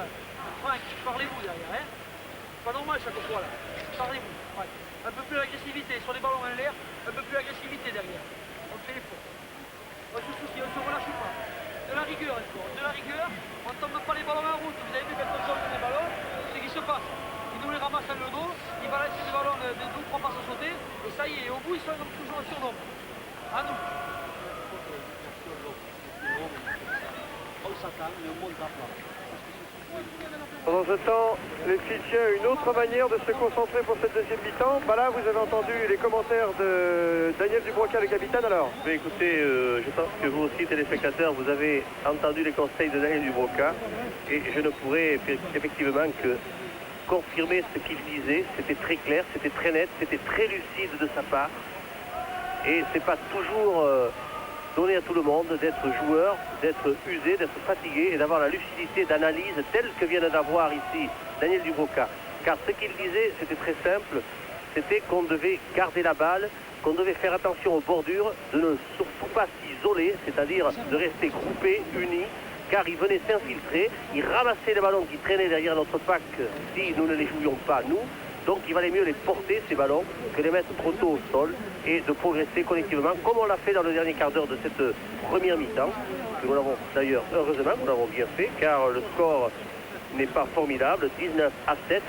Franck, parlez-vous derrière, hein? C'est pas normal chaque fois là. Parlez-vous. Ouais. Un peu plus d'agressivité sur les ballons en l'air, un peu plus d'agressivité derrière. On fait l'effort. On se soucie, on ne se relâche pas. De la rigueur encore, de la rigueur. On ne tombe pas les ballons en route. Vous avez vu quand on tombe les ballons, c'est ce qui se passe. Ils nous les ramassent dans le dos, ils balancent les ballons de 2-3 passes à sauter, et ça y est, au bout ils sont toujours en surnombre. À nous. Pendant ce temps, les Fidjiens ont une autre manière de se concentrer pour cette deuxième mi-temps. Bah là, vous avez entendu les commentaires de Daniel Dubroca, le capitaine, alors. Mais écoutez, je pense que vous aussi, téléspectateurs, vous avez entendu les conseils de Daniel Dubroca, et je ne pourrais effectivement que confirmer ce qu'il disait. C'était très clair, c'était très net, c'était très lucide de sa part. Et c'est pas toujours donné à tout le monde d'être joueur, d'être usé, d'être fatigué et d'avoir la lucidité d'analyse telle que vient d'avoir ici Daniel Dubroca. Car ce qu'il disait, c'était très simple, c'était qu'on devait garder la balle, qu'on devait faire attention aux bordures, de ne surtout pas s'isoler, c'est-à-dire de rester groupés, unis, car ils venaient s'infiltrer, ils ramassaient les ballons qui traînaient derrière notre pack si nous ne les jouions pas nous. Donc il valait mieux les porter, ces ballons, que les mettre trop tôt au sol et de progresser collectivement, comme on l'a fait dans le dernier quart d'heure de cette première mi-temps. Nous l'avons d'ailleurs, heureusement, nous l'avons bien fait, car le score n'est pas formidable, 19 à 7.